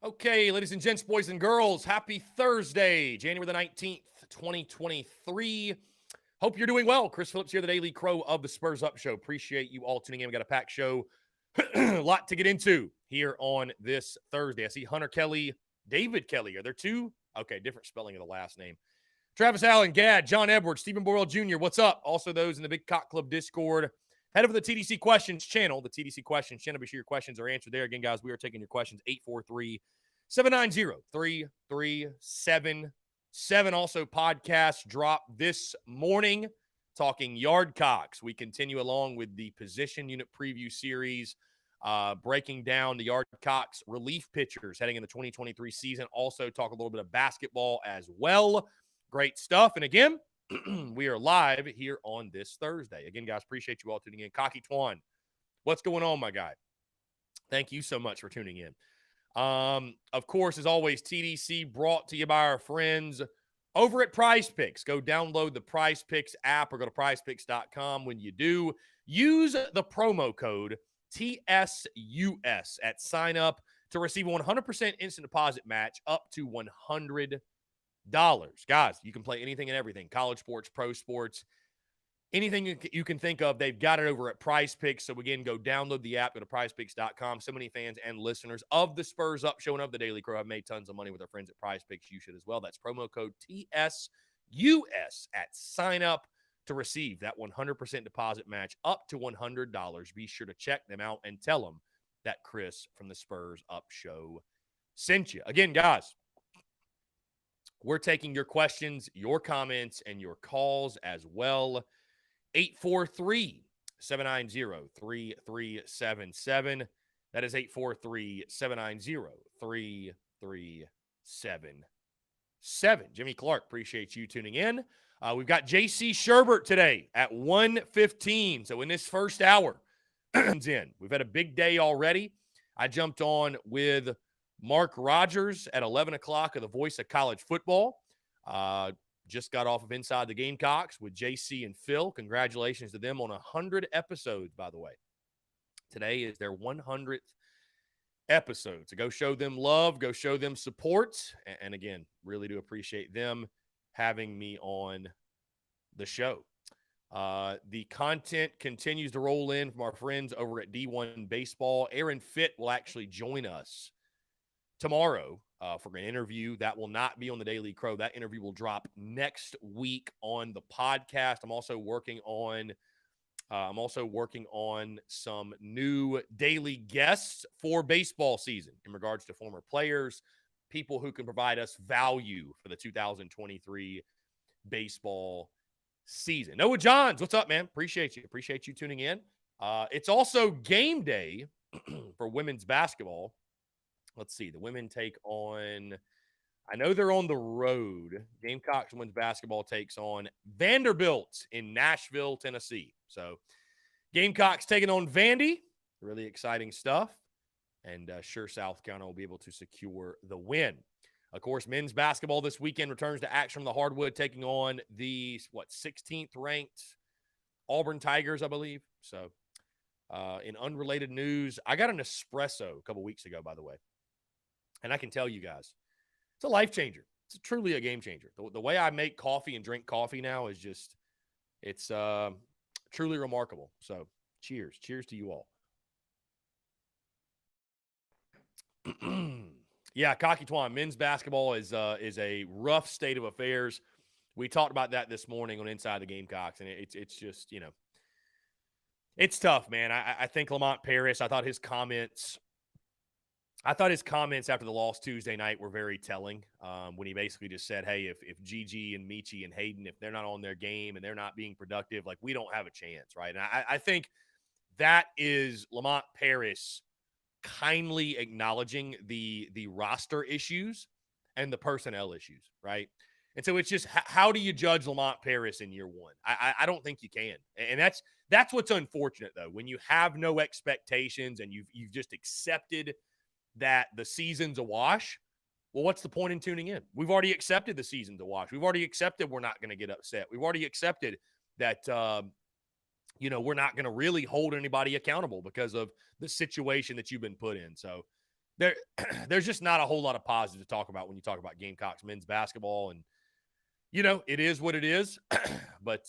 Okay, ladies and gents, boys and girls, happy Thursday, January the 19th, 2023. Hope you're doing well. Chris Phillips here, the Daily Crow of the Spurs Up Show. Appreciate you all tuning in. We got a packed show. A lot to get into here on this Thursday. I see Hunter Kelly, David Kelly. Are there two? Okay, different spelling of the last name. Travis Allen, Gad, John Edwards, Stephen Boyle Jr., what's up? Also those in the Big Cock Club Discord. Head over to the TDC Questions channel, the TDC Questions channel. Be sure your questions are answered there. Again, guys, we are taking your questions, 843-790-3377. Also, podcast drop this morning, talking yard cocks. We continue along with the position unit preview series, breaking down the yard cocks relief pitchers heading in the 2023 season. Also, talk a little bit of basketball as well. Great stuff. And again, we are live here on this Thursday. Again, guys, appreciate you all tuning in. Cocky Twan, what's going on, my guy? Thank you so much for tuning in. Of course, as always, TDC brought to you by our friends over at Prize Picks. Go download the Prize Picks app or go to prizepicks.com. When you do, use the promo code TSUS at sign up to receive a 100% instant deposit match up to $100. Guys, you can play anything and everything. College sports, pro sports, anything you can think of, they've got it over at Prize Picks. So, again, go download the app, go to prizepicks.com. So many fans and listeners of the Spurs Up Show and of the Daily Crow have made tons of money with our friends at Prize Picks. You should as well. That's promo code TSUS at sign up to receive that 100% deposit match up to $100. Be sure to check them out and tell them that Chris from the Spurs Up Show sent you. Again, guys, we're taking your questions, your comments, and your calls as well. 843-790-3377. That is 843-790-3377. Jimmy Clark, appreciate you tuning in. We've got J.C. Sherbert today at 1:15. So in this first hour, we've had a big day already. I jumped on with Mark Rogers at 11 o'clock of the Voice of College Football. Just got off of Inside the Gamecocks with JC and Phil. Congratulations to them on 100 episodes, by the way. Today is their 100th episode. So go show them love, go show them support. And again, really do appreciate them having me on the show. The content continues to roll in from our friends over at D1 Baseball. Aaron Fitt will actually join us tomorrow for an interview. That will not be on the Daily Crow. That interview will drop next week on the podcast. I'm also working on some new daily guests for baseball season in regards to former players, people who can provide us value for the 2023 baseball season. Noah Johns, what's up, man? Appreciate you. Appreciate you tuning in. It's also game day for women's basketball. Let's see. The women take on, I know they're on the road. Gamecocks women's basketball takes on Vanderbilt in Nashville, Tennessee. So Gamecocks taking on Vandy. Really exciting stuff. And sure, South Carolina will be able to secure the win. Of course, men's basketball this weekend returns to action on the hardwood, taking on the, 16th ranked Auburn Tigers, I believe. So in unrelated news, I got an espresso a couple weeks ago, by the way. And I can tell you guys, it's a life changer. It's truly a game changer. The way I make coffee and drink coffee now is just, it's truly remarkable. So cheers. Cheers to you all. Yeah, Cocky Twan, men's basketball is a rough state of affairs. We talked about that this morning on Inside the Gamecocks, and it's just, it's tough, man. I think Lamont Paris, I thought his comments after the loss Tuesday night were very telling, when he basically just said, hey, if Gigi and Michi and Hayden, if they're not on their game and they're not being productive, like, we don't have a chance, right? And I think that is Lamont Paris kindly acknowledging the roster issues and the personnel issues, right? And so it's just, how do you judge Lamont Paris in year one? I don't think you can. And that's what's unfortunate, though, when you have no expectations and you've just accepted that the season's a wash. Well, what's the point in tuning in? We've already accepted the season's a wash. We've already accepted we're not going to get upset. We've already accepted that, we're not going to really hold anybody accountable because of the situation that you've been put in. So there there's just not a whole lot of positive to talk about when you talk about Gamecocks men's basketball. And, it is what it is. But,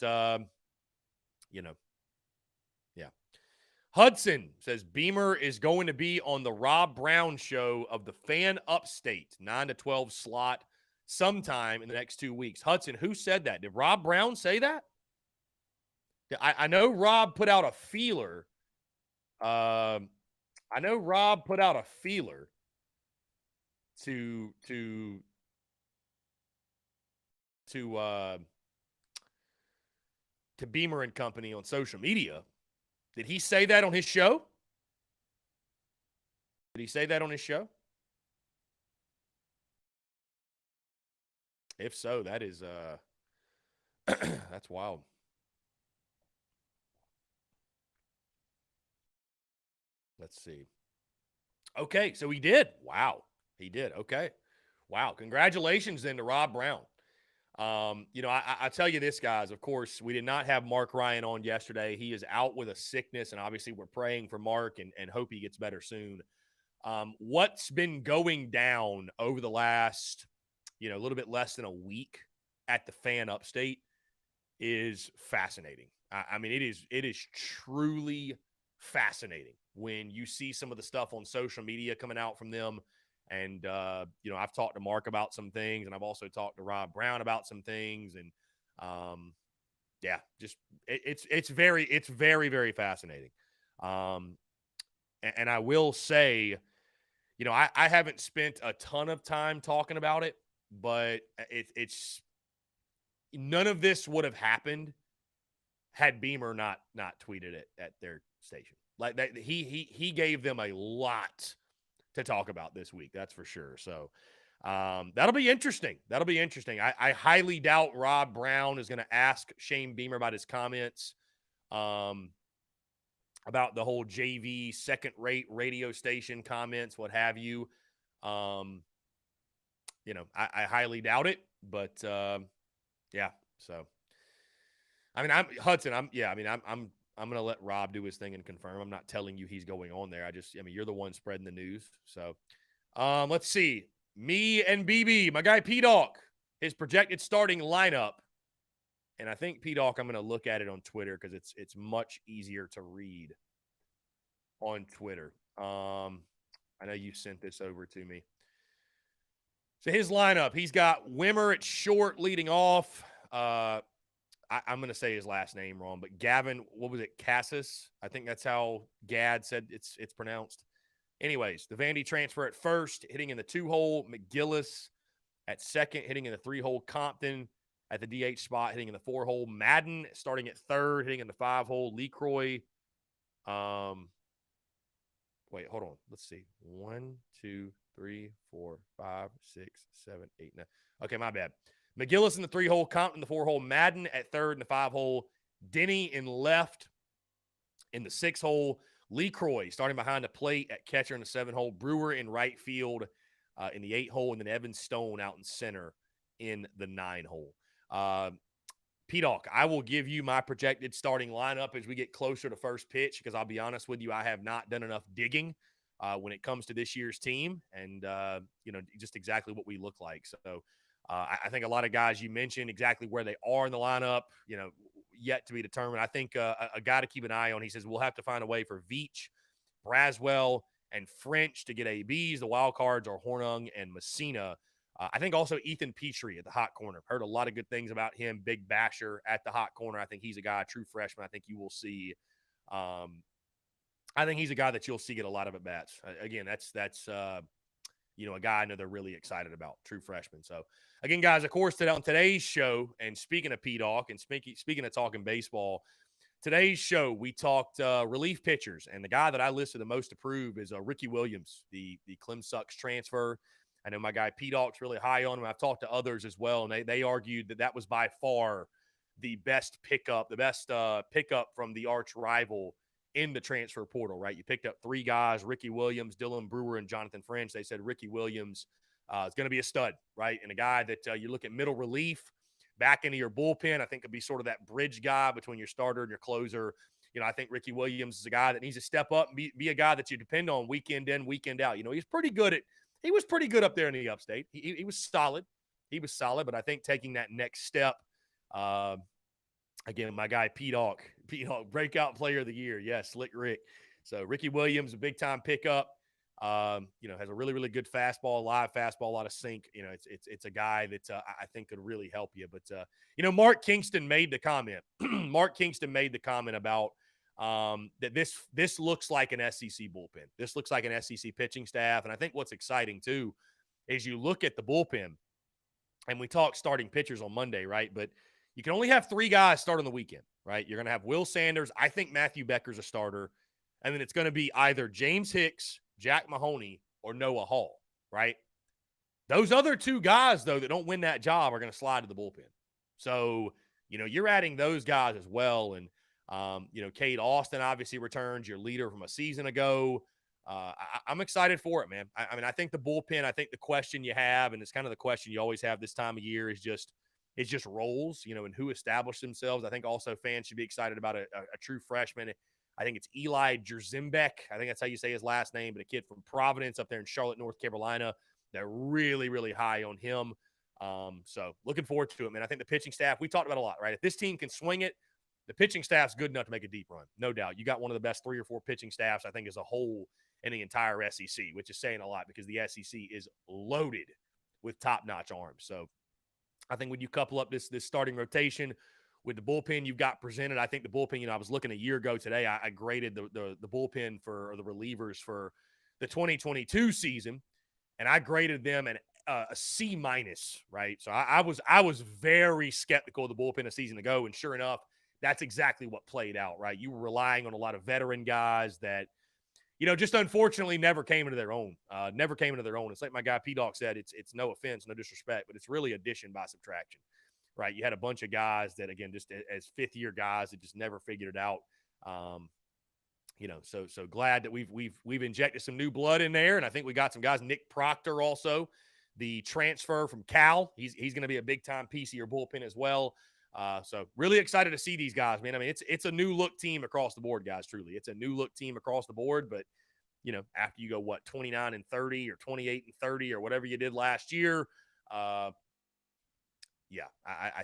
you know, yeah. Hudson says Beamer is going to be on the Rob Brown show of the Fan Upstate 9 to 12 slot sometime in the next 2 weeks. Hudson, who said that? Did Rob Brown say that? I know Rob put out a feeler. I know Rob put out a feeler to to uh, to Beamer and Company on social media. Did he say that on his show? Did he say that on his show? If so, that is that's wild. Let's see. Okay, so he did. Wow, he did. Okay, wow. Congratulations then to Rob Brown. I tell you this, guys. Of course, we did not have Mark Ryan on yesterday. He is out with a sickness, and obviously we're praying for Mark and hope he gets better soon. What's been going down over the last, a little bit less than a week at the Fan Upstate is fascinating. I mean, it is truly fascinating when you see some of the stuff on social media coming out from them. And, I've talked to Mark about some things, and I've also talked to Rob Brown about some things. And, yeah, just it's very, very fascinating. And I will say, I haven't spent a ton of time talking about it, but it's none of this would have happened had Beamer not tweeted it at their station. Like that, he gave them a lot to talk about this week. That's for sure. So that'll be interesting. That'll be interesting. I highly doubt Rob Brown is going to ask Shane Beamer about his comments about the whole JV second-rate radio station comments, what have you. I highly doubt it, but yeah. So, I mean, I'm going to let Rob do his thing and confirm. I'm not telling you he's going on there. You're the one spreading the news. So, let's see. Me and BB, my guy P-Dawk, his projected starting lineup. And I think P-Dawk, I'm going to look at it on Twitter because it's much easier to read on Twitter. I know you sent this over to me. So his lineup, he's got Wimmer at short leading off. I'm going to say his last name wrong, but Gavin, what was it? Cassis? I think that's how Gad said it's pronounced. Anyways, the Vandy transfer at first, hitting in the 2-hole. McGillis at second, hitting in the 3-hole. Compton at the DH spot, hitting in the 4-hole. Madden starting at third, hitting in the 5-hole. LeCroy. Wait, hold on. Let's see. 1, 2, 3, 4, 5, 6, 7, 8, 9. Okay, my bad. McGillis in the 3-hole, Compton in the 4-hole, Madden at third in the 5-hole, Denny in left in the 6-hole, LeCroy starting behind the plate at catcher in the 7-hole, Brewer in right field in the 8-hole, and then Evan Stone out in center in the 9-hole. P-Dawk, I will give you my projected starting lineup as we get closer to first pitch because I'll be honest with you, I have not done enough digging when it comes to this year's team and, just exactly what we look like. So, I think a lot of guys you mentioned exactly where they are in the lineup, yet to be determined. I think a guy to keep an eye on, he says, we'll have to find a way for Veach, Braswell, and French to get ABs. The wild cards are Hornung and Messina. I think also Ethan Petrie at the hot corner. Heard a lot of good things about him. Big basher at the hot corner. I think he's a guy, a true freshman. I think you will see. I think he's a guy that you'll see get a lot of at bats. Again, that's a guy I know they're really excited about, true freshman. So, again, guys, of course, today on today's show, and speaking of P-Dawk and speaking of talking baseball, today's show, we talked relief pitchers, and the guy that I listed the most approved is Ricky Williams, the Clem Sucks transfer. I know my guy P-Dawk's really high on him. I've talked to others as well, and they argued that was by far the best pickup from the arch rival in the transfer portal, right? You picked up 3 guys, Ricky Williams, Dylan Brewer, and Jonathan French. They said Ricky Williams is going to be a stud, right? And a guy that you look at middle relief, back into your bullpen, I think could be sort of that bridge guy between your starter and your closer. I think Ricky Williams is a guy that needs to step up and be a guy that you depend on weekend in, weekend out. He was pretty good up there in the upstate. He was solid. He was solid, but I think taking that next step, again, my guy Pete Hawk, breakout player of the year. Yes, Slick Rick. So Ricky Williams, a big time pickup. Has a really, really good fastball, live fastball, a lot of sink. It's a guy that I think could really help you. But Mark Kingston made the comment. Mark Kingston made the comment about that this looks like an SEC bullpen. This looks like an SEC pitching staff, and I think what's exciting too is you look at the bullpen, and we talk starting pitchers on Monday, right? But you can only have 3 guys start on the weekend, right? You're going to have Will Sanders. I think Matthew Becker's a starter. And then it's going to be either James Hicks, Jack Mahoney, or Noah Hall, right? Those other 2 guys, though, that don't win that job are going to slide to the bullpen. So, you're adding those guys as well. And, Cade Austin obviously returns, your leader from a season ago. I'm excited for it, man. I think the bullpen, I think the question you have, and it's kind of the question you always have this time of year, is just roles, and who established themselves. I think also fans should be excited about a true freshman. I think it's Eli Jerzimbeck. I think that's how you say his last name, but a kid from Providence up there in Charlotte, North Carolina. They're really, really high on him. So looking forward to it, man. I think the pitching staff, we talked about a lot, right? If this team can swing it, the pitching staff's good enough to make a deep run. No doubt. You got one of the best 3 or 4 pitching staffs, I think, as a whole in the entire SEC, which is saying a lot because the SEC is loaded with top-notch arms. So I think when you couple up this starting rotation with the bullpen you've got presented, I think the bullpen, I was looking a year ago today, I graded the bullpen or the relievers for the 2022 season, and I graded them a C-, right? So I was very skeptical of the bullpen a season ago, and sure enough, that's exactly what played out, right? You were relying on a lot of veteran guys that, just unfortunately never came into their own. It's like my guy P-Dog said, it's no offense, no disrespect, but it's really addition by subtraction, right? You had a bunch of guys that, again, just as fifth-year guys that just never figured it out. So glad that we've injected some new blood in there, and I think we got some guys. Nick Proctor also, the transfer from Cal. He's going to be a big-time piece of your bullpen as well. So really excited to see these guys, man. I mean, it's a new look team across the board, guys. Truly, it's a new look team across the board. But after you go 29-30 or 28-30 or whatever you did last year, I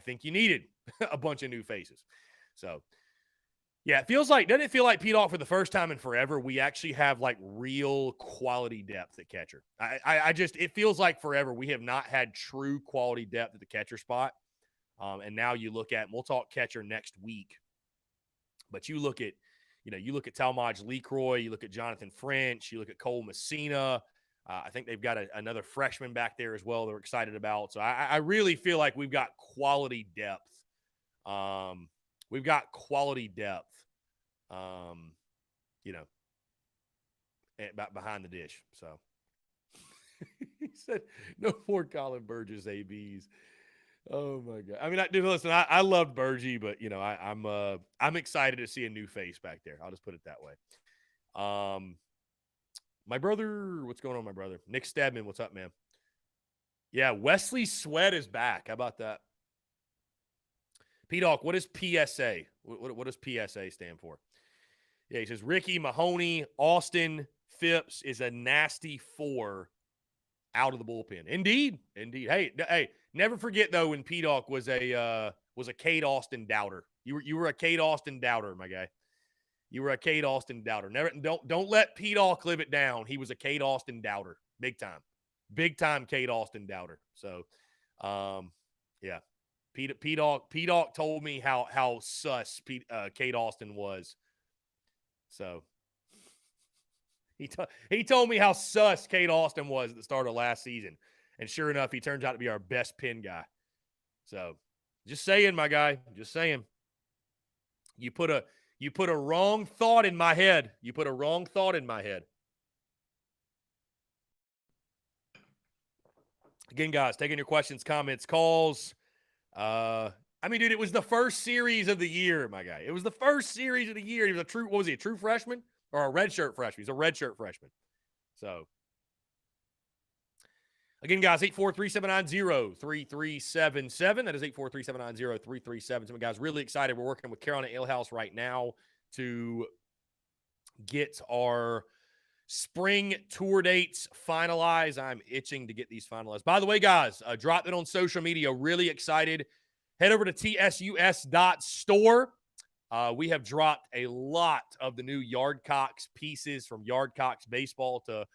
think you needed a bunch of new faces. So yeah, doesn't it feel like Pete Hawk for the first time in forever, we actually have like real quality depth at catcher. It feels like forever we have not had true quality depth at the catcher spot. And now you look at, and we'll talk catcher next week, but you look at Talmadge Lecroy, you look at Jonathan French, you look at Cole Messina. I think they've got another freshman back there as well they're excited about. So I really feel like we've got quality depth. Behind the dish. So he said, no more Colin Burgess ABs. Oh my God! I mean, listen, I loved Burgie, but I'm excited to see a new face back there. I'll just put it that way. My brother, what's going on, my brother? Nick Stedman, what's up, man? Yeah, Wesley Sweat is back. How about that? P-Dawk, what is PSA? What does PSA stand for? Yeah, he says Ricky, Mahoney, Austin, Phipps is a nasty 4 out of the bullpen. Indeed. Hey, never forget though when P-Dawk was a Cade Austin doubter. You were a Cade Austin doubter, my guy. You were a Cade Austin doubter. Never don't let P-Dawk live it down. He was a Cade Austin doubter, big time Cade Austin doubter. So, yeah, P-Dawk told me how sus Cade Austin was. So he told me how sus Cade Austin was at the start of last season. And sure enough, he turns out to be our best pin guy. So just saying, my guy, just saying. You put a wrong thought in my head. Again, guys, taking your questions, comments, calls. Dude, it was the first series of the year, my guy. It was the first series of the year. He was a true freshman or a redshirt freshman? He's a redshirt freshman. So, again, guys, 843-790-3377. That is 843-790-3377. Guys, really excited. We're working with Carolina Ale House right now. to get our spring tour dates finalized. I'm itching to get these finalized. By the way, guys, drop it on social media. Really excited. Head over to tsus.store. We have dropped a lot of the new Yardcocks pieces, from Yardcocks baseball to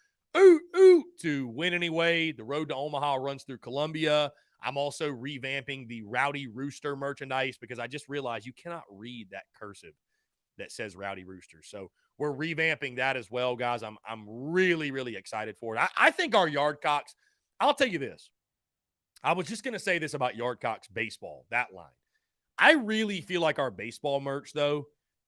to Win Anyway. The Road to Omaha runs through Columbia. I'm also revamping the Rowdy Rooster merchandise because I just realized you cannot read that cursive that says Rowdy Rooster. So we're revamping that as well, guys. I'm really, really excited for it. I think our Yardcocks, I'll tell you this. I was just going to say this about Yardcocks baseball, that line. I really feel like our baseball merch, though,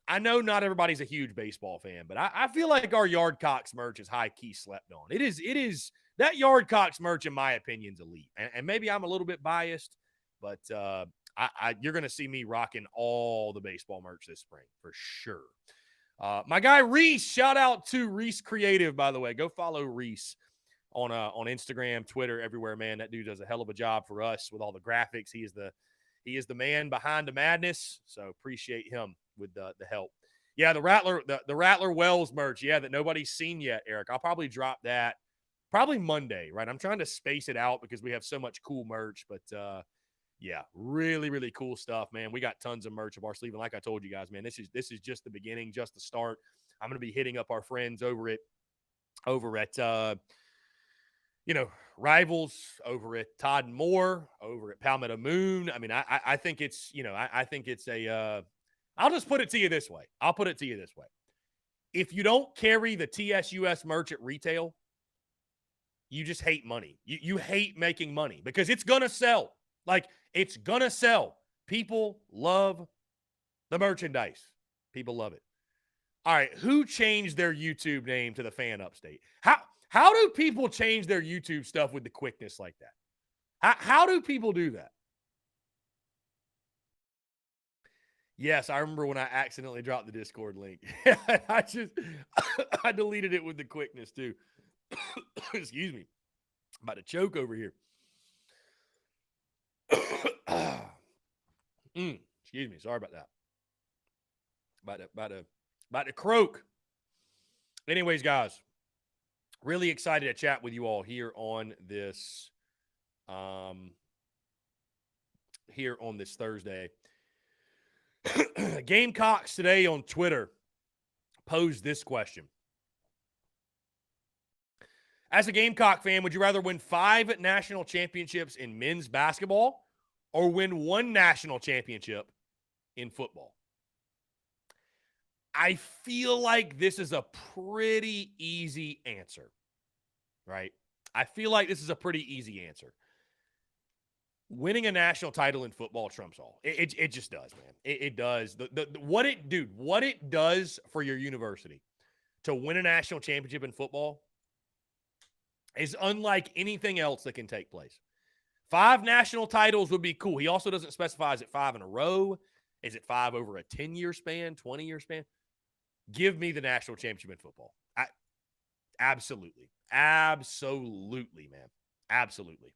I know not everybody's a huge baseball fan, but I feel like our Yardcocks merch is high-key slept on. It is that Yardcocks merch, in my opinion, is elite. And maybe I'm a little bit biased, but you're going to see me rocking all the baseball merch this spring for sure. My guy Reese, shout out to Reese Creative, by the way. Go follow Reese on Instagram, Twitter, everywhere, man. That dude does a hell of a job for us with all the graphics. He is the man behind the madness, so appreciate him with the help. Yeah, the Rattler Wells merch, yeah, that nobody's seen yet, Eric. I'll probably drop that probably Monday, right? I'm trying to space it out because we have so much cool merch, but yeah, really, really cool stuff, man. We got tons of merch of our sleeve, and like I told you guys, man, this is just the beginning, just the start. I'm going to be hitting up our friends over at Rivals, over at Todd and Moore, over at Palmetto Moon. I mean, I think it's, I think it's a, I'll just put it to you this way. I'll put it to you this way. If you don't carry the TSUS merch at retail, you just hate money. You hate making money because it's going to sell. Like, it's going to sell. People love the merchandise. People love it. All right, who changed their YouTube name to the Fan Upstate? How do people change their YouTube stuff with the quickness like that? How do people do that? Yes, I remember when I accidentally dropped the Discord link. I deleted it with the quickness too. Excuse me. I'm about to choke over here. Excuse me. Sorry about that. About to croak. Anyways, guys, really excited to chat with you all here on this Thursday. Gamecocks today on Twitter posed this question. As a Gamecock fan, would you rather win 5 national championships in men's basketball or win 1 national championship in football? I feel like this is a pretty easy answer, right? I feel like this is a pretty easy answer. Winning a national title in football trumps all. It just does, man. It does. What it does for your university to win a national championship in football is unlike anything else that can take place. 5 national titles would be cool. He also doesn't specify, is it 5 in a row? Is it 5 over a 10-year span, 20-year span? Give me the national championship in football. Absolutely. Absolutely, man. Absolutely.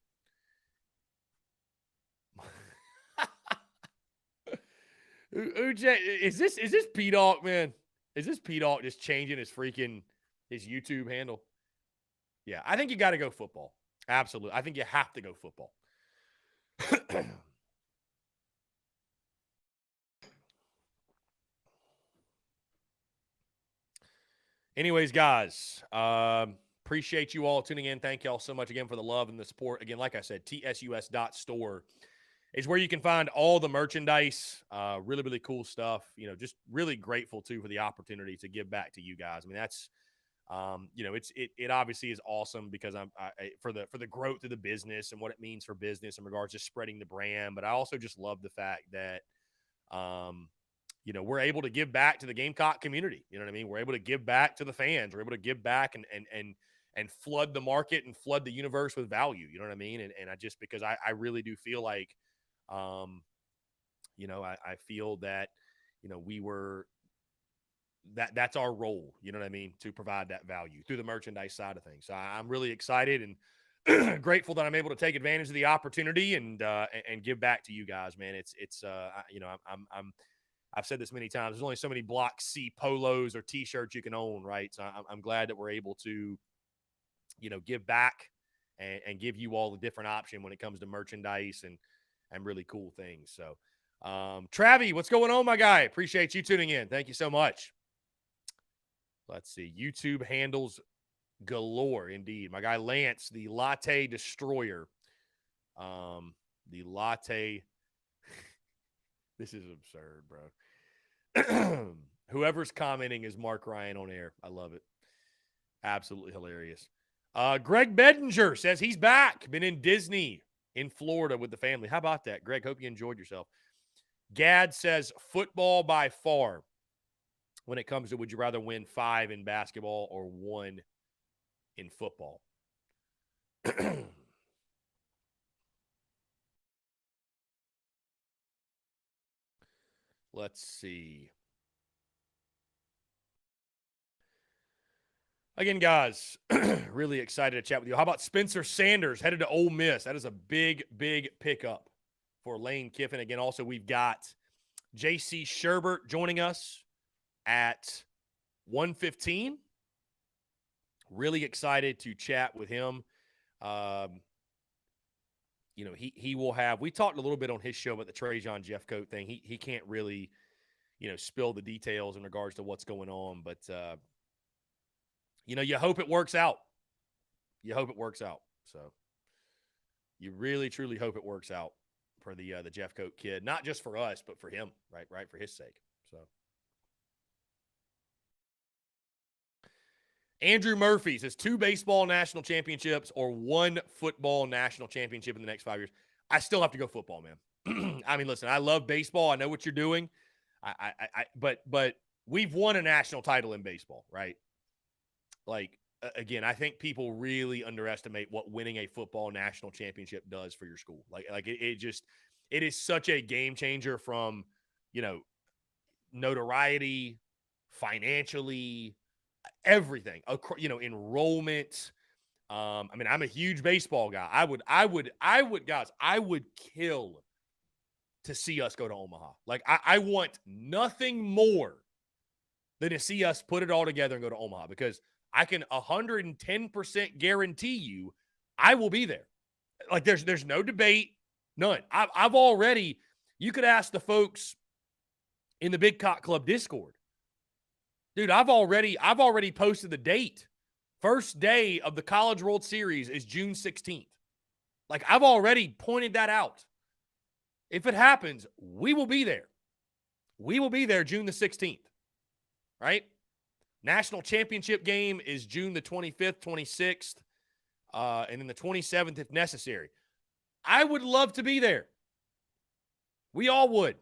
Is this P-Dawg, man? Is this P-Dawg just changing his YouTube handle? Yeah, I think you got to go football. Absolutely. I think you have to go football. Anyways, guys, appreciate you all tuning in. Thank you all so much again for the love and the support. Again, like I said, tsus.store is where you can find all the merchandise, really, really cool stuff. Just really grateful, too, for the opportunity to give back to you guys. I mean, that's, it obviously is awesome because I for the growth of the business and what it means for business in regards to spreading the brand. But I also just love the fact that, we're able to give back to the Gamecock community. You know what I mean? We're able to give back to the fans. We're able to give back and flood the market and flood the universe with value. You know what I mean? And I just, because I really do feel like, I feel that, that's our role, you know what I mean, to provide that value through the merchandise side of things. So I'm really excited and grateful that I'm able to take advantage of the opportunity and give back to you guys, man. I'm I've said this many times. There's only so many Block C polos or T-shirts you can own, right? So I'm glad that we're able to, give back and give you all the different option when it comes to merchandise and really cool things. So, Travi, what's going on, my guy? Appreciate you tuning in. Thank you so much. Let's see. YouTube handles galore, indeed. My guy Lance, the Latte Destroyer. The Latte. This is absurd, bro. Whoever's commenting is Mark Ryan on air. I love it. Absolutely hilarious. Greg Bedinger says he's back. Been in Disney in Florida with the family. How about that, Greg? Hope you enjoyed yourself. Gad says football by far when it comes to would you rather win 5 in basketball or 1 in football. Let's see. Again, guys, really excited to chat with you. How about Spencer Sanders headed to Ole Miss? That is a big, big pickup for Lane Kiffin. Again, also, we've got J.C. Sherbert joining us at 1:15. Really excited to chat with him. He will have – we talked a little bit on his show about the Trajan Jeffcoat thing. He can't really, spill the details in regards to what's going on. But, you hope it works out. You hope it works out. So you really, truly hope it works out for the Jeffcoat kid. Not just for us, but for him, right? For his sake. So Andrew Murphy says 2 baseball national championships or 1 football national championship in the next 5 years. I still have to go football, man. I mean, listen, I love baseball. I know what you're doing. But we've won a national title in baseball, right? Like, again, I think people really underestimate what winning a football national championship does for your school. Like it is such a game changer from, notoriety, financially, everything, enrollment. I mean, I'm a huge baseball guy. I would kill to see us go to Omaha. Like, I want nothing more than to see us put it all together and go to Omaha, because I can 110% guarantee you I will be there. Like, there's no debate, none. I've already, you could ask the folks in the Big Cock Club Discord. Dude, I've already posted the date. First day of the College World Series is June 16th. Like, I've already pointed that out. If it happens, we will be there. We will be there June the 16th, right? National championship game is June the 25th, 26th, and then the 27th if necessary. I would love to be there. We all would.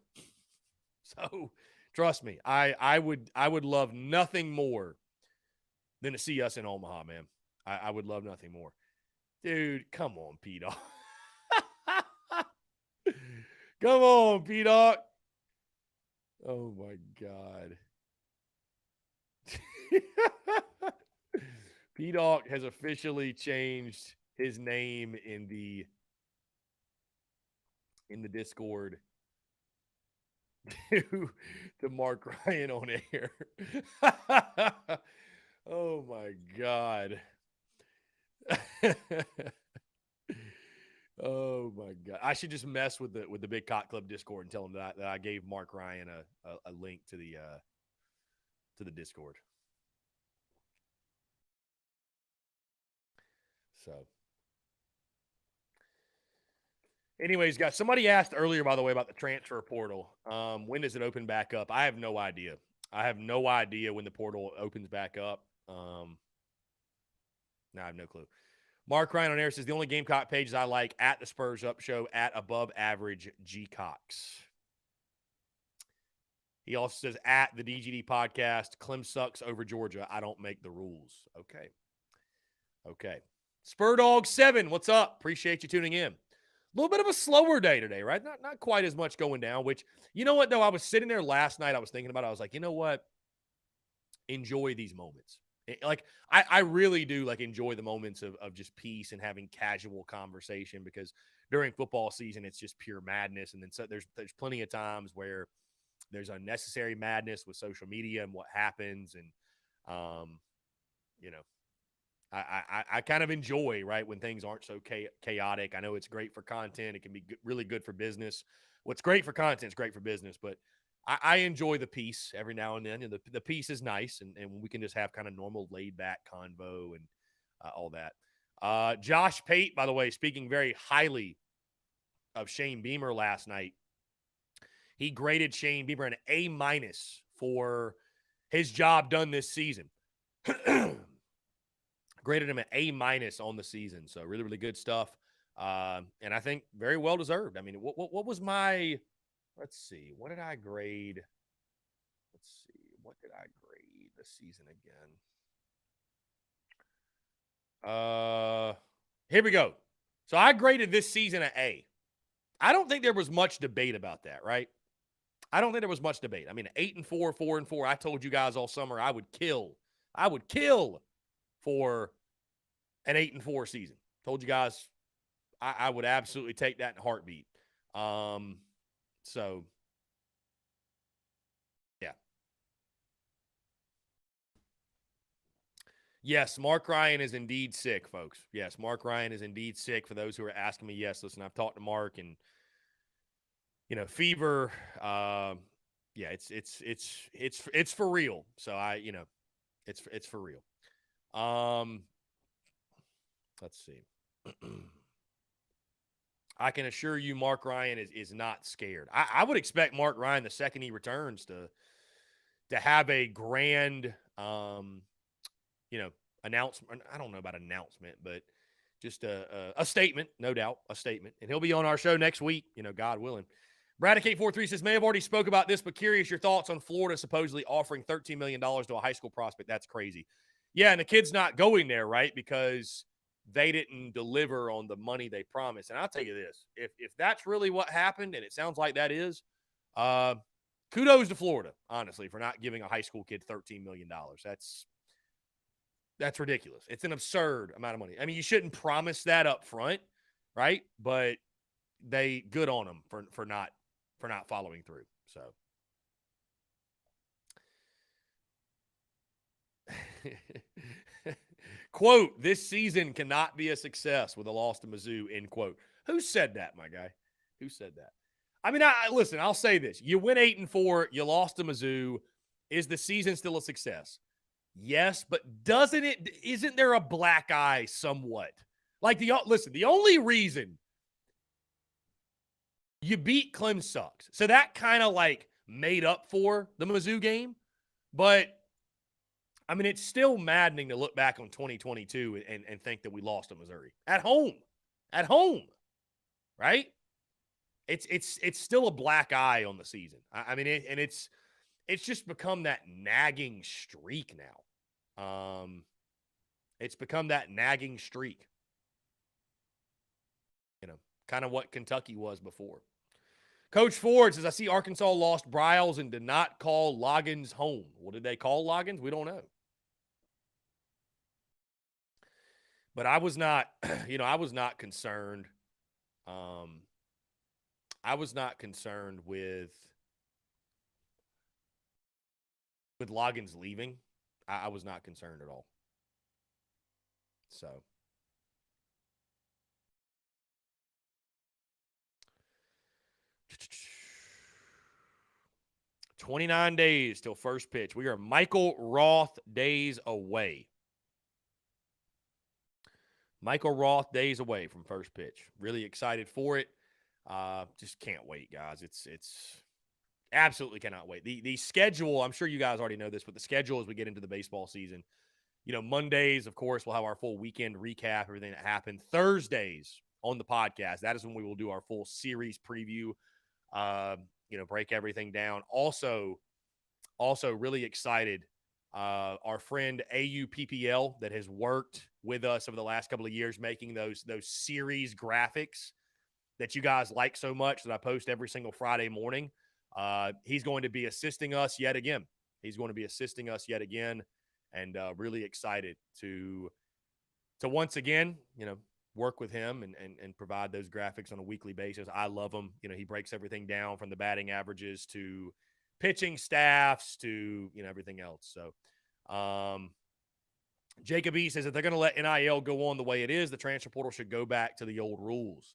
So, trust me, I would love nothing more than to see us in Omaha, man. I would love nothing more. Dude, come on, P-Dog. Come on, P-Dog. Oh, my God. P-Dog has officially changed his name in the Discord to Mark Ryan on air. Oh, my God. Oh, my God. I should just mess with the Big Cock Club Discord and tell him that I gave Mark Ryan a link to the Discord. So, anyways, guys, somebody asked earlier, by the way, about the transfer portal. When does it open back up? I have no idea. I have no idea when the portal opens back up. No, I have no clue. Mark Ryan on air says the only Gamecock pages I like at the Spurs Up Show, at above average G Cox. He also says at the DGD podcast, Clem sucks over Georgia. I don't make the rules. Okay. Spur Dog 7, what's up? Appreciate you tuning in. A little bit of a slower day today, right? Not quite as much going down, which, you know what, though? I was sitting there last night. I was thinking about it. I was like, you know what? Enjoy these moments. Like, I really do, like, enjoy the moments of just peace and having casual conversation, because during football season, it's just pure madness. And then so there's plenty of times where, there's unnecessary madness with social media and what happens. And, you know, I kind of enjoy, right, when things aren't so chaotic. I know it's great for content. It can be really good for business. What's great for content is great for business, but I enjoy the peace every now and then. And the peace is nice, and we can just have kind of normal laid back convo and all that. Josh Pate, by the way, speaking very highly of Shane Beamer last night. He graded Shane Beamer an A- for his job done this season. Graded him an A- on the season. So really, really good stuff. And I think very well deserved. I mean, what was my, let's see, what did I grade? Let's see, what did I grade this season again? Here we go. So I graded this season an A. I don't think there was much debate about that, right? I don't think there was much debate. I mean, 8-4, 4-4. I told you guys all summer I would kill for an 8-4 season. Told you guys I would absolutely take that in a heartbeat. So yeah. Yes, Mark Ryan is indeed sick, folks. Yes, Mark Ryan is indeed sick. For those who are asking me, yes, listen, I've talked to Mark, and fever. Yeah, it's for real. So it's for real. Let's see. I can assure you, Mark Ryan is not scared. I would expect Mark Ryan, the second he returns, to have a grand, announcement. I don't know about announcement, but just a statement, no doubt, a statement. And he'll be on our show next week, God willing. Brad K43 says, may have already spoke about this, but curious your thoughts on Florida supposedly offering $13 million to a high school prospect. That's crazy. Yeah, and the kid's not going there, right? Because they didn't deliver on the money they promised. And I'll tell you this, if that's really what happened, and it sounds like that is, kudos to Florida, honestly, for not giving a high school kid $13 million. That's ridiculous. It's an absurd amount of money. I mean, you shouldn't promise that up front, right? But they good on them for not following through. So quote, this season cannot be a success with a loss to Mizzou, end quote. Who said that, my guy? Who said that? I mean, listen, I'll say this. You win 8-4, you lost to Mizzou. Is the season still a success? Yes, but isn't there a black eye somewhat? Like the only reason you beat Clem sucks. So that kind of like made up for the Mizzou game. But I mean, it's still maddening to look back on 2022 and think that we lost to Missouri at home, right? It's still a black eye on the season. I mean, it's just become that nagging streak now. It's become that nagging streak. Kind of what Kentucky was before. Coach Ford says, I see Arkansas lost Briles and did not call Loggins home. What did they call Loggins? We don't know. But I was not, I was not concerned. I was not concerned with Loggins leaving. I was not concerned at all. So 29 days till first pitch. We are Michael Roth days away. Michael Roth days away from first pitch. Really excited for it. Just can't wait, guys. It's absolutely cannot wait. The schedule, I'm sure you guys already know this, but the schedule as we get into the baseball season, Mondays, of course, we'll have our full weekend recap, everything that happened. Thursdays on the podcast, that is when we will do our full series preview, break everything down. Also really excited. Our friend AUPPL that has worked with us over the last couple of years, making those series graphics that you guys like so much that I post every single Friday morning. He's going to be assisting us yet again. And really excited to once again, work with him and provide those graphics on a weekly basis. I love him. He breaks everything down from the batting averages to pitching staffs to, everything else. So, Jacob E says if they're going to let NIL go on the way it is, the transfer portal should go back to the old rules.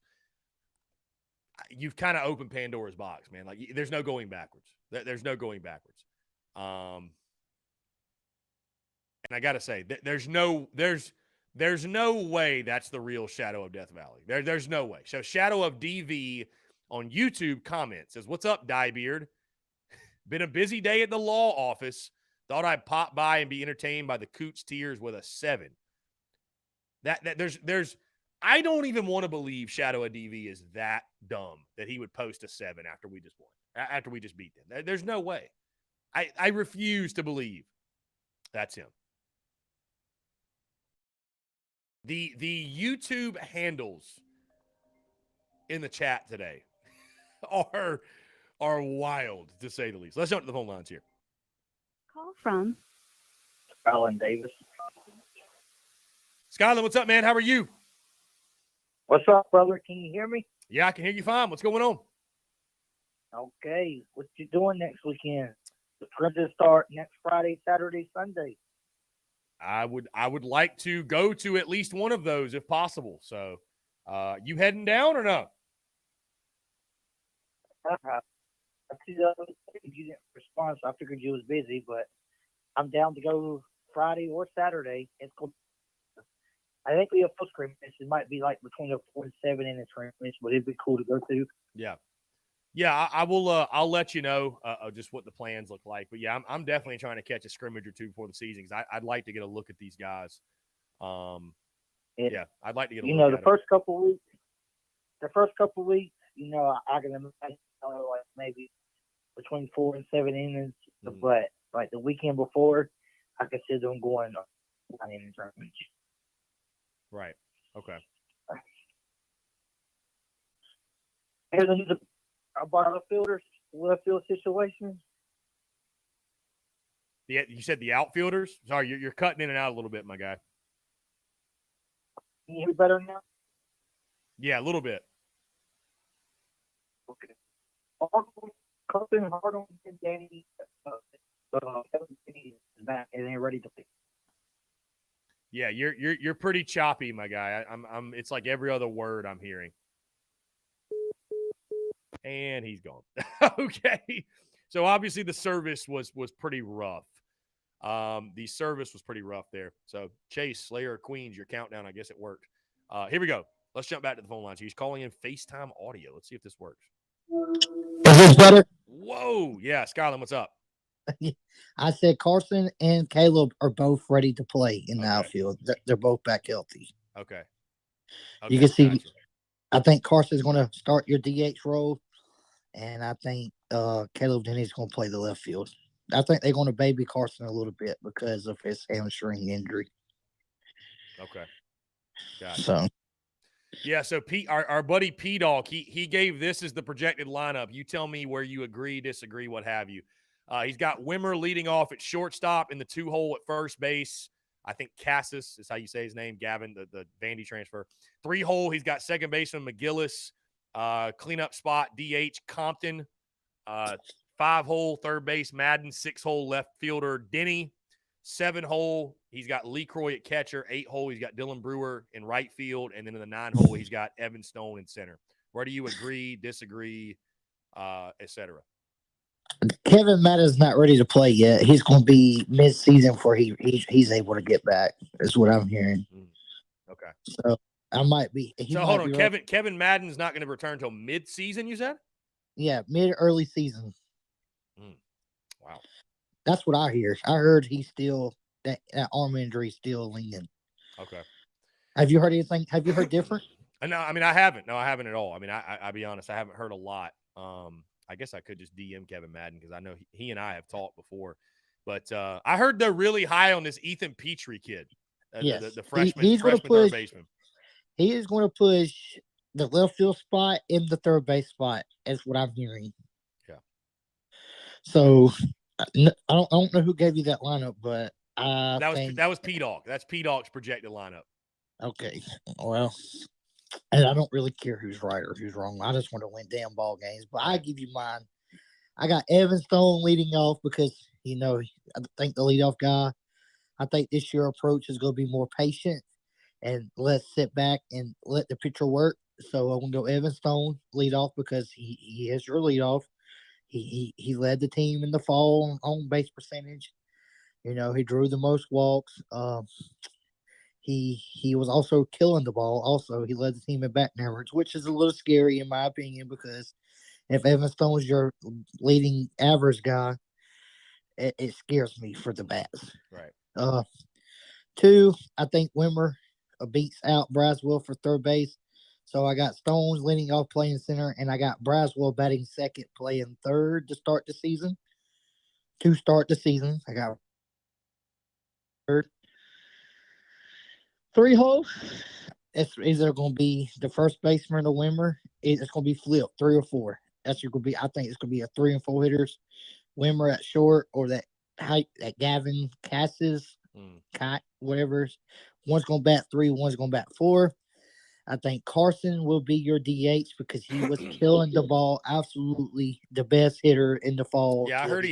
You've kind of opened Pandora's box, man. Like, there's no going backwards. There's no going backwards. And I got to say, there's no way that's the real Shadow of Death Valley. There's no way. So Shadow of DV on YouTube comments says, "What's up, Diebeard? Been a busy day at the law office. Thought I'd pop by and be entertained by the Coots tears with a 7." There's I don't even want to believe Shadow of DV is that dumb that he would post a 7 after we just won, after we just beat them. There's no way. I refuse to believe that's him. The YouTube handles in the chat today are wild, to say the least. Let's jump to the phone lines here. Call from Alan Davis. Skyland, what's up, man? How are you? What's up, brother? Can you hear me? Yeah, I can hear you fine. What's going on? Okay. What you doing next weekend? The Princess start next Friday, Saturday, Sunday. I would like to go to at least one of those if possible. So, you heading down or no? You didn't respond, so I figured you was busy, but I'm down to go Friday or Saturday. It's cool. I think we have full scrimmage. It might be like between a 4 and 7 in the scrimmage, but it'd be cool to go to. Yeah. I will. I'll let you know just what the plans look like. But yeah, I'm definitely trying to catch a scrimmage or two before the season because I'd like to get a look at these guys. Yeah, I'd like to get a look. The first couple weeks. I can imagine like maybe between 4 and 7 innings, but like the weekend before, I could see them going 9 innings scrimmage. Right. Okay. Here's another about left field situation. You said the outfielders? Sorry, you're cutting in and out a little bit, my guy. Can you hear me better now? Yeah, a little bit. Okay. Carson Hardon and Danny is back and they're ready to play. Yeah, you're pretty choppy, my guy. I'm it's like every other word I'm hearing. And he's gone. Okay. So obviously the service was pretty rough. The service was pretty rough there. So Chase, Slayer of Queens, your countdown, I guess it worked. Here we go. Let's jump back to the phone lines. He's calling in FaceTime audio. Let's see if this works. Is this better? Whoa. Yeah, Skyland, what's up? I said Carson and Caleb are both ready to play in the outfield. They're both back healthy. Okay. You can see, gotcha. I think Carson's going to start your DH role, and I think Caleb Denny's going to play the left field. I think they're going to baby Carson a little bit because of his hamstring injury. Okay. Gotcha. So. Yeah, so Pete, our buddy P-Dog, he gave this as the projected lineup. You tell me where you agree, disagree, what have you. He's got Wimmer leading off at shortstop in the 2-hole at first base. I think Cassis is how you say his name, Gavin, the Vandy transfer. 3-hole, he's got second baseman McGillis. Cleanup spot, DH Compton. 5-hole, third base Madden. 6-hole, left fielder Denny. 7-hole, he's got Lee Croy at catcher. 8-hole, he's got Dylan Brewer in right field. And then in the 9-hole, he's got Evan Stone in center. Where do you agree, disagree, et cetera? Kevin Madden's not ready to play yet. He's going to be mid-season before he's able to get back. Is what I'm hearing. Okay. So I might be. Hold on, Kevin Madden's not going to return until mid-season. You said? Yeah, early season. Wow. That's what I hear. I heard he's still that arm injury still lingering. Okay. Have you heard anything? Have you heard different? No, I mean I haven't. No, I haven't at all. I mean, I'll be honest, I haven't heard a lot. I guess I could just DM Kevin Madden because I know he and I have talked before. But I heard they're really high on this Ethan Petrie kid, yes. the freshman, he's freshman push, third baseman. He is going to push the left field spot in the third base spot, is what I'm hearing. Yeah. So I don't know who gave you that lineup, but that was P-Dog. That's P-Dog's projected lineup. Okay. Well, and I don't really care who's right or who's wrong. I just want to win damn ball games. But I give you mine. I got Evan Stone leading off because I think the leadoff guy. I think this year approach is going to be more patient and let's sit back and let the pitcher work. So I'm gonna go Evan Stone lead off because he is your leadoff. He led the team in the fall on base percentage. He drew the most walks. He was also killing the ball. Also, he led the team in batting average, which is a little scary in my opinion because if Evan Stone's your leading average guy, it scares me for the bats. Right. Two, I think Wimmer beats out Braswell for third base. So I got Stones leading off playing center, and I got Braswell batting second, playing third to start the season. To start the season, I got third. Three holes. It's either going to be the first baseman or Wimmer. It's going to be flipped, 3 or 4. That's going to be. I think it's going to be a 3 and 4 hitters. Wimmer at short or that Gavin Cassis, whatever. One's going to bat 3, one's going to bat 4. I think Carson will be your DH because he was killing the ball. Absolutely the best hitter in the fall. Yeah, I heard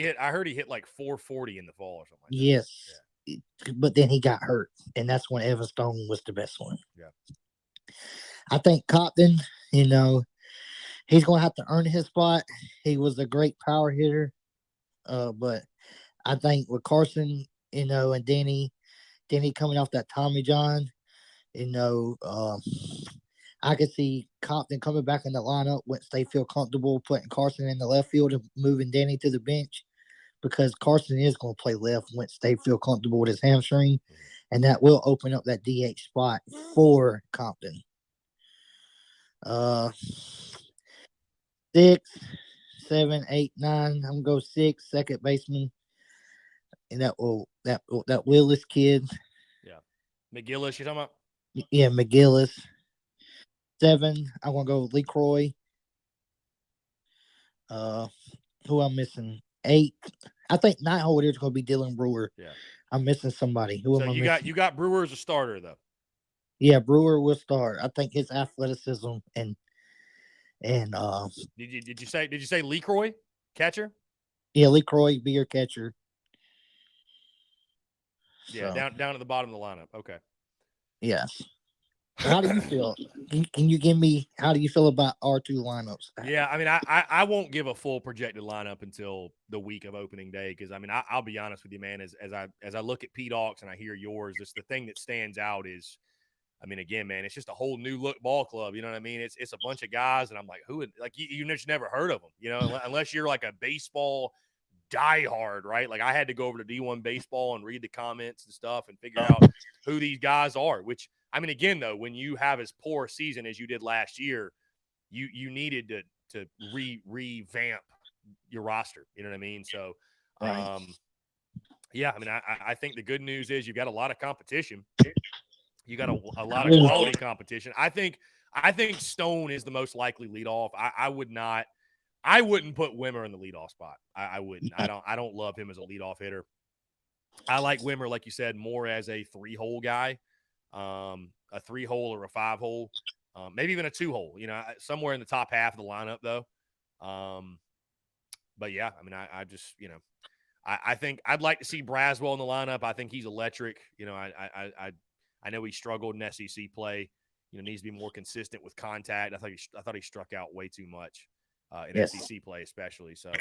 he hit like 440 in the fall or something like that. Yes. Yeah. But then he got hurt, and that's when Evan Stone was the best one. Yeah. I think Compton, he's going to have to earn his spot. He was a great power hitter. But I think with Carson, and Denny coming off that Tommy John, I could see Compton coming back in the lineup once they feel comfortable putting Carson in the left field and moving Danny to the bench because Carson is going to play left once they feel comfortable with his hamstring, and that will open up that DH spot for Compton. 6, 7, 8, 9. I'm gonna go 6, second baseman, and that Willis kid. Yeah, McGillis. You talking about? Yeah, McGillis. 7, I'm gonna go LeCroy. Who I'm missing? 8. I think 9 hole is gonna be Dylan Brewer. Yeah, I'm missing somebody. Who am I missing? You got Brewer as a starter though. Yeah, Brewer will start. I think his athleticism and did you say LeCroy catcher? Yeah, LeCroy be your catcher. Yeah, so. down at the bottom of the lineup. Okay. Yes. How do you feel? Can you give me how do you feel about R2 lineups? Yeah, I mean, I won't give a full projected lineup until the week of opening day because I mean I'll be honest with you, man. As I look at P-Docs and I hear yours, it's the thing that stands out is, I mean, again, man, it's just a whole new look ball club. You know what I mean? It's a bunch of guys, and I'm like, who? Like you just never heard of them, unless you're like a baseball diehard, right? Like I had to go over to D1 Baseball and read the comments and stuff and figure out who these guys are. Which I mean, again, though, when you have as poor a season as you did last year, you needed to revamp your roster. You know what I mean? So, yeah, I mean, I think the good news is you've got a lot of competition. You got a lot of quality competition. I think Stone is the most likely leadoff. I wouldn't put Wimmer in the leadoff spot. I wouldn't. I don't love him as a leadoff hitter. I like Wimmer, like you said, more as a 3-hole guy, a 3-hole or a 5-hole, maybe even a 2-hole. Somewhere in the top half of the lineup though. But yeah, I mean, I just I think I'd like to see Braswell in the lineup. I think he's electric. I know he struggled in SEC play. Needs to be more consistent with contact. I thought he struck out way too much in SEC play, especially. So,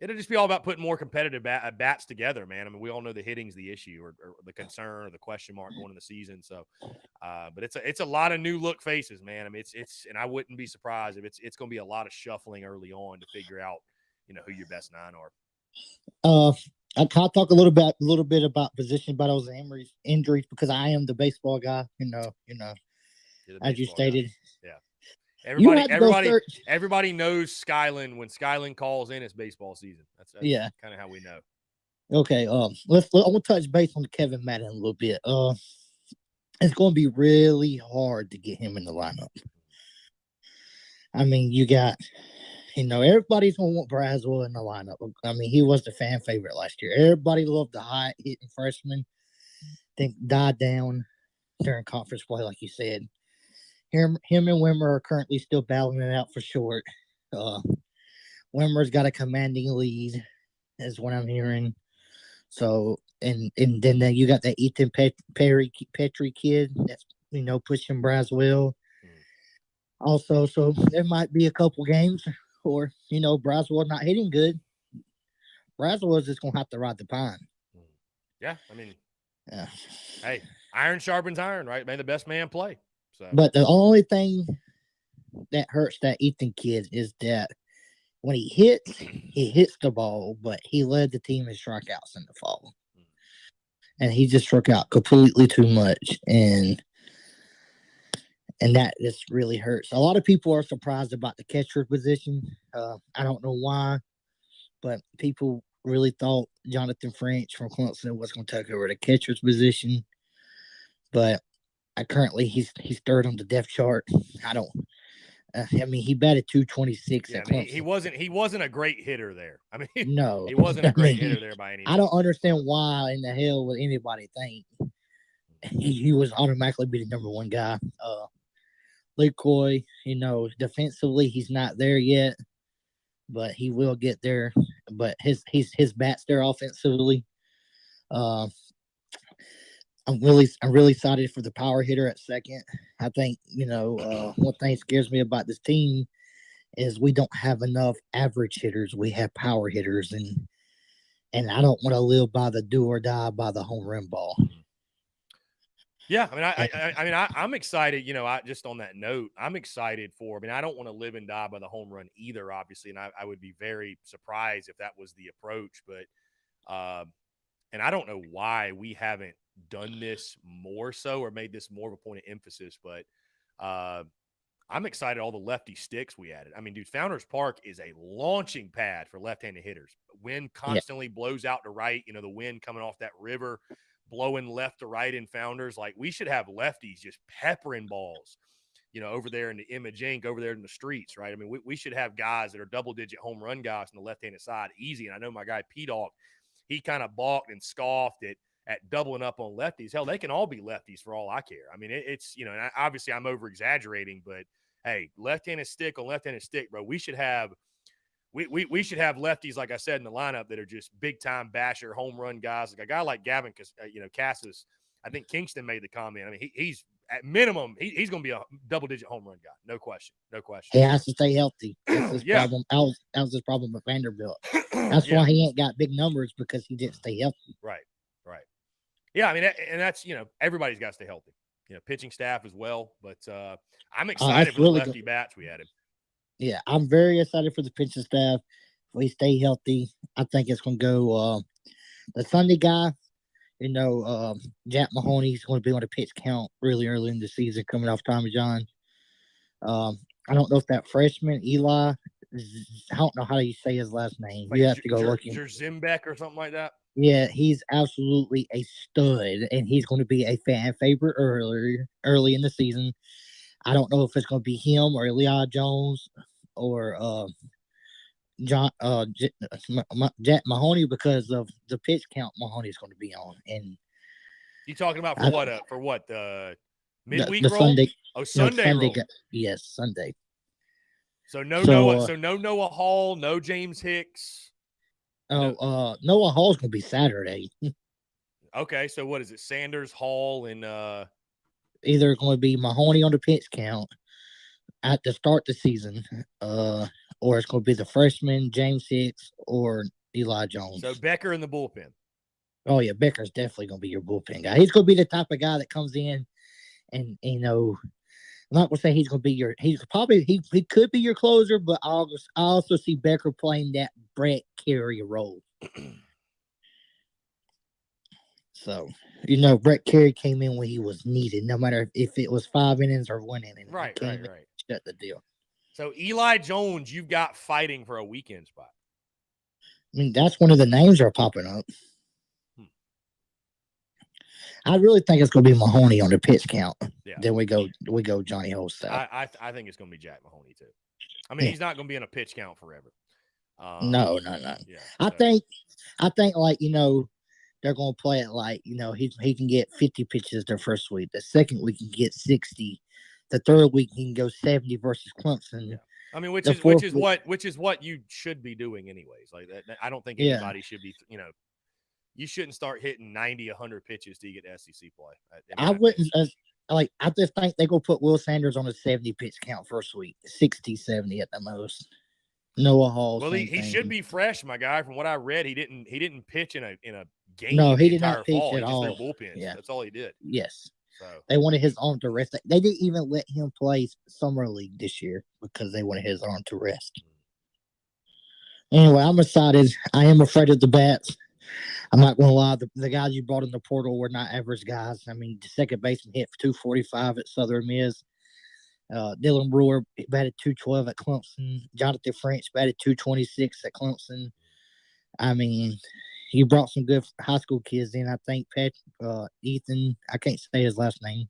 it'll just be all about putting more competitive bats together, man. I mean, we all know the hitting's the issue or the concern or the question mark going in the season. So, but it's a lot of new look faces, man. I mean, it's and I wouldn't be surprised if it's going to be a lot of shuffling early on to figure out, who your best 9 are. I can talk a little bit about position battles and injuries because I am the baseball guy. As you stated. Guy. Yeah. Everybody knows Skyland. When Skyland calls in, it's baseball season. That's kind of how we know. Okay. I'll touch base on Kevin Madden a little bit. It's going to be really hard to get him in the lineup. I mean, you got. Everybody's going to want Braswell in the lineup. I mean, he was the fan favorite last year. Everybody loved the hot hitting freshman. Think died down during conference play, like you said. Him and Wimmer are currently still battling it out for short. Wimmer's got a commanding lead, is what I'm hearing. So, and then you got that Ethan Petrie kid that's, pushing Braswell. Also, so there might be a couple games or, Braswell not hitting good. Braswell is just going to have to ride the pine. Yeah, hey, iron sharpens iron, right? May the best man play. So, but the only thing that hurts that Ethan kid is that when he hits the ball, but he led the team in strikeouts in the fall. And he just struck out completely too much. And that just really hurts. A lot of people are surprised about the catcher position. I don't know why, but people really thought Jonathan French from Clemson was going to take over the catcher's position. But currently he's third on the depth chart. I don't. He batted 226 at Clemson. He wasn't a great hitter there. No, he wasn't a great hitter there by any means. I don't understand why in the hell would anybody think he was automatically be the number one guy. Luke Coy, defensively he's not there yet, but he will get there. But his bat's there offensively. I'm really excited for the power hitter at second. I think one thing scares me about this team is we don't have enough average hitters. We have power hitters, and I don't want to live by the do or die by the home run ball. Yeah, I'm excited. Just on that note, I'm excited for. I don't want to live and die by the home run either, obviously, and I would be very surprised if that was the approach. But, and I don't know why we haven't done this more so or made this more of a point of emphasis. But I'm excited all the lefty sticks we added. Dude, Founders Park is a launching pad for left-handed hitters. Wind constantly blows out to right. The wind coming off that river, blowing left to right in Founders. Like, we should have lefties just peppering balls, over there in the Image Inc., over there in the streets, right? We should have guys that are double-digit home run guys on the left-handed side easy. And I know my guy P-Dog, he kind of balked and scoffed at doubling up on lefties. Hell, they can all be lefties for all I care. It's, and obviously I'm over-exaggerating, but, hey, left-handed stick on left-handed stick, bro, we should have lefties, like I said, in the lineup that are just big-time basher, home run guys. Like a guy like Gavin, Cassis, I think Kingston made the comment. He's at minimum, he's going to be a double-digit home run guy. No question. He has to stay healthy. That's his yeah. problem. That was his problem with Vanderbilt. That's why he ain't got big numbers, because he didn't stay healthy. Right. Yeah, and that's, everybody's got to stay healthy. Pitching staff as well. But I'm excited for really the lefty bats we added. Yeah, I'm very excited for the pitching staff. If we stay healthy, I think it's going to go. The Sunday guy, Jack Mahoney's going to be on the pitch count really early in the season, coming off Tommy John. I don't know if that freshman Eli, I don't know how you say his last name. Like you have to go look. Zimbeck or something like that. Yeah, he's absolutely a stud, and he's going to be a fan favorite early in the season. I don't know if it's going to be him or Eli Jones or Jack Mahoney, because of the pitch count Mahoney's going to be on. And you talking about for what midweek the roll? Sunday? Sunday roll. Yes, Sunday. So Noah Hall, no James Hicks. Noah Hall's going to be Saturday. Okay, so what is it? Sanders, Hall, and either going to be Mahoney on the pitch count at the start of the season, or it's going to be the freshman James Hicks or Eli Jones. So Becker in the bullpen. Oh yeah, Becker's definitely going to be your bullpen guy. He's going to be the type of guy that comes in, and I'm not going to say he's going to be he could be your closer, but I also see Becker playing that Brett Carey role. So, Brett Carey came in when he was needed, no matter if it was 5 innings or 1 inning. Right. Shut the deal. So Eli Jones, you've got fighting for a weekend spot. That's one of the names are popping up. I really think it's going to be Mahoney on the pitch count. Yeah. Then we go Johnny Holstad. I think it's going to be Jack Mahoney too. He's not going to be in a pitch count forever. No. Yeah, I think like, they're going to play it like, he can get 50 pitches their first week. The second week he can get 60. The third week he can go 70 versus Clemson. Yeah. I mean, which The is fourth what you should be doing anyways. Like that, I don't think Yeah. anybody should be. You shouldn't start hitting 90, 100 pitches to get SEC play. I wouldn't. I just think they go put Will Sanders on a 70 pitch count first week, 60, 70 at the most. Noah Hall. Well, same he thing. should be fresh, my guy. From what I read, he didn't pitch in a game. No, he the did entire not pitch fall. at He just all. threw bullpens. Yeah. That's all he did. Yes. So they wanted his arm to rest. They didn't even let him play summer league this year because they wanted his arm to rest. Anyway, I'm excited. I am afraid of the bats. I'm not going to lie. The guys you brought in the portal were not average guys. I mean, the second baseman hit for 245 at Southern Miss. Dylan Brewer batted 212 at Clemson. Jonathan French batted 226 at Clemson. I mean, you brought some good high school kids in. I think Ethan, I can't say his last name.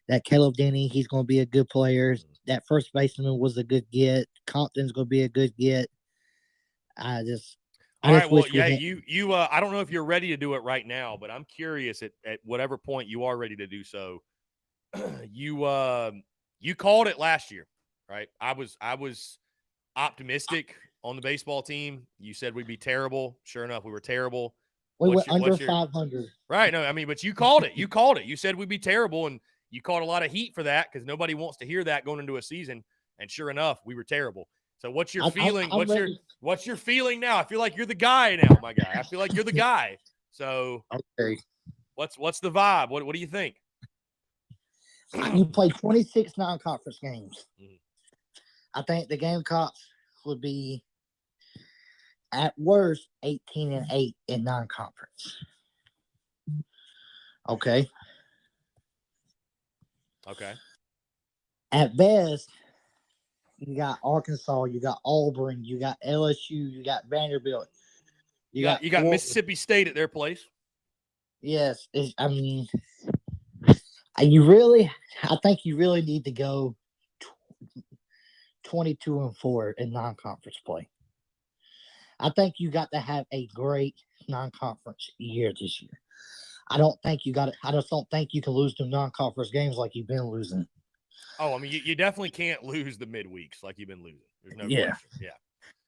That Caleb Denny, he's going to be a good player. That first baseman was a good get. Compton's going to be a good get. All right. Well, yeah, you. I don't know if you're ready to do it right now, but I'm curious at whatever point you are ready to do so. You called it last year, right? I was optimistic on the baseball team. You said we'd be terrible. Sure enough, we were terrible. We went under 500. Right. No, I mean, but you called it. You called it. You said we'd be terrible, and you caught a lot of heat for that because nobody wants to hear that going into a season. And sure enough, we were terrible. So what's your feeling? What's your feeling now? I feel like you're the guy now, my guy. I feel like you're the guy. So okay. What's the vibe? What do you think? You played 26 non-conference games. Mm-hmm. I think the Gamecocks would be at worst 18-8 in non-conference. Okay. At best, you got Arkansas, you got Auburn, you got LSU, you got Vanderbilt. You got Mississippi State at their place. Yes. I think you really need to go 22-4 in non-conference play. I think you got to have a great non-conference year this year. I just don't think you can lose them non-conference games like you've been losing. Oh, I mean, you definitely can't lose the midweeks like you've been losing. There's no question. Yeah.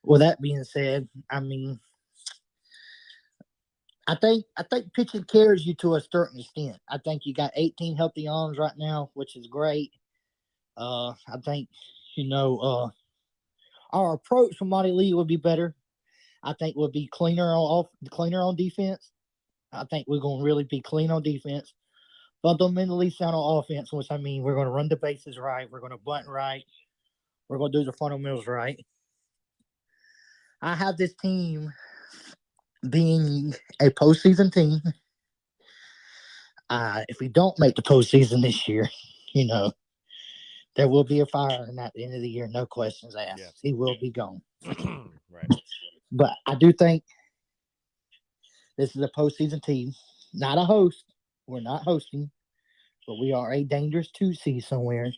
Well, that being said, I mean, I think pitching carries you to a certain extent. I think you got 18 healthy arms right now, which is great. I think, our approach from Monty Lee would be better. I think we'll be cleaner on defense. I think we're going to really be clean on defense. Fundamentally sound on offense, which I mean, we're going to run the bases right. We're going to bunt right. We're going to do the fundamentals right. I have this team being a postseason team. If we don't make the postseason this year, there will be a fire, and at the end of the year, no questions asked. Yeah. He will be gone. Right. But I do think this is a postseason team, not a host. We're not hosting, but we are a dangerous 2 seed somewhere.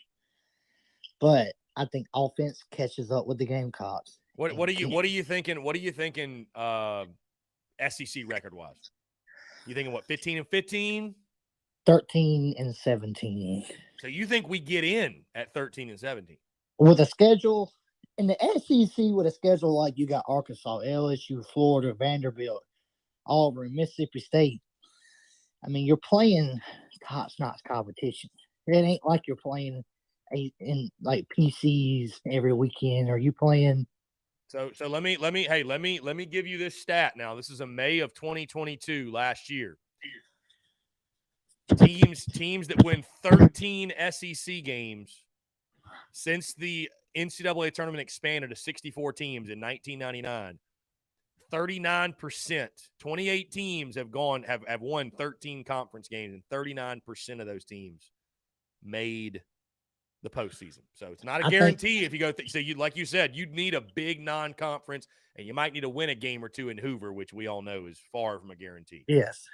But I think offense catches up with the Gamecocks. What are you thinking? What are you thinking? SEC record wise, you thinking what 15-15, 13-17. So you think we get in at 13-17 with a schedule in the SEC with a schedule like you got Arkansas, LSU, Florida, Vanderbilt, Auburn, Mississippi State. I mean, you're playing top-notch competition. It ain't like you're playing in like PCs every weekend. Are you playing? So let me give you this stat now. This is a May of 2022 last year. Teams that win 13 SEC games since the NCAA tournament expanded to 64 teams in 1999. 39%, 28 teams have won 13 conference games, and 39% of those teams made the postseason. So it's not a guarantee if you go. Like you said, you'd need a big non-conference, and you might need to win a game or two in Hoover, which we all know is far from a guarantee. Yes,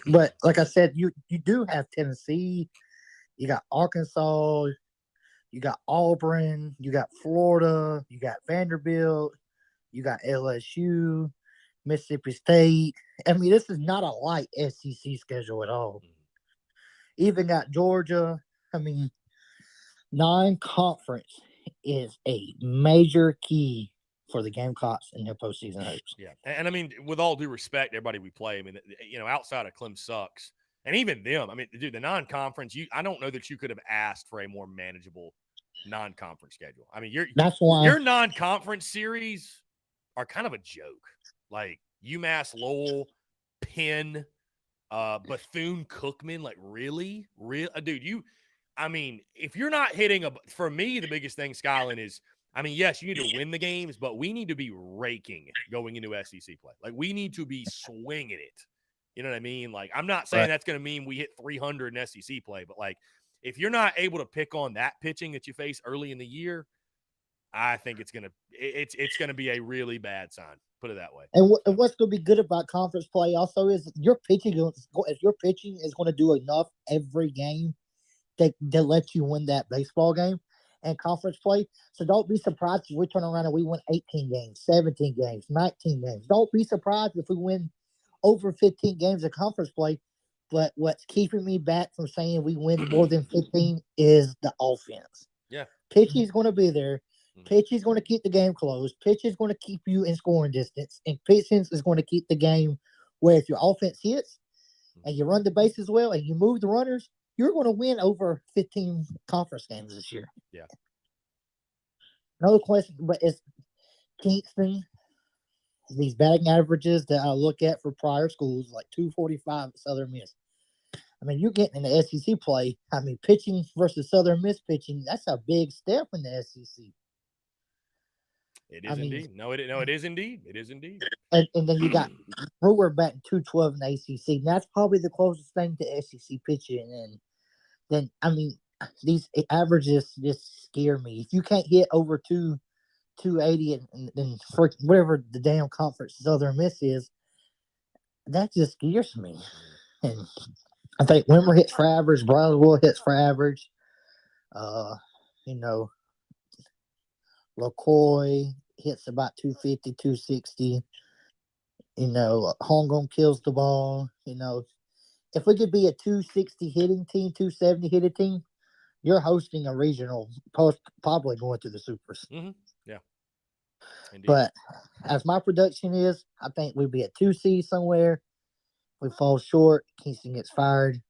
but like I said, you do have Tennessee, you got Arkansas, you got Auburn, you got Florida, you got Vanderbilt, you got LSU, Mississippi State. I mean, this is not a light SEC schedule at all. Even got Georgia. I mean, Non-conference is a major key for the Gamecocks in their postseason hopes. Yeah, and I mean, with all due respect, everybody we play, I mean, outside of Clem sucks, and even them, I mean, dude, the non-conference, I don't know that you could have asked for a more manageable non-conference schedule. I mean, That's why your non-conference series are kind of a joke. Like UMass Lowell, Penn, Bethune-Cookman, like really? Dude, I mean, if you're not hitting for me, the biggest thing, Skyline, is, I mean, yes, you need to win the games, but we need to be raking going into SEC play. Like, we need to be swinging it. You know what I mean? Like, I'm not saying that's going to mean we hit 300 in SEC play, but like, if you're not able to pick on that pitching that you face early in the year, I think it's gonna be a really bad sign. Put it that way. And what's going to be good about conference play also is your pitching. If your pitching is going to do enough every game, they let you win that baseball game and conference play. So don't be surprised if we turn around and we win 18 games, 17 games, 19 games. Don't be surprised if we win over 15 games of conference play. But what's keeping me back from saying we win more than 15 is the offense. Yeah. Pitching's going to be there. Pitching's going to keep the game close. Pitching's going to keep you in scoring distance. And pitching is going to keep the game where if your offense hits and you run the bases well and you move the runners, you're going to win over 15 conference games this year. Yeah. No question, but it's Kingston, these batting averages that I look at for prior schools, like 245 at Southern Miss. I mean, you're getting in the SEC play. I mean, pitching versus Southern Miss pitching, that's a big step in the SEC. It is indeed. No, it is indeed. It is indeed. And then you got Brewer batting 212 in the ACC. And that's probably the closest thing to SEC pitching. And then, I mean, these averages just scare me. If you can't hit over 280 and whatever the damn conference Southern Miss is, that just scares me. And I think Wimmer hits for average, Brownsville hits for average. LaCroix hits about 250, 260. Homegrown kills the ball. If we could be a 260 hitting team, 270 hitting team, you're hosting a regional, probably going to the Supers. Mm-hmm. Yeah. Indeed. But as my prediction is, I think we'd be a 2 seed somewhere. We fall short. Kingston gets fired.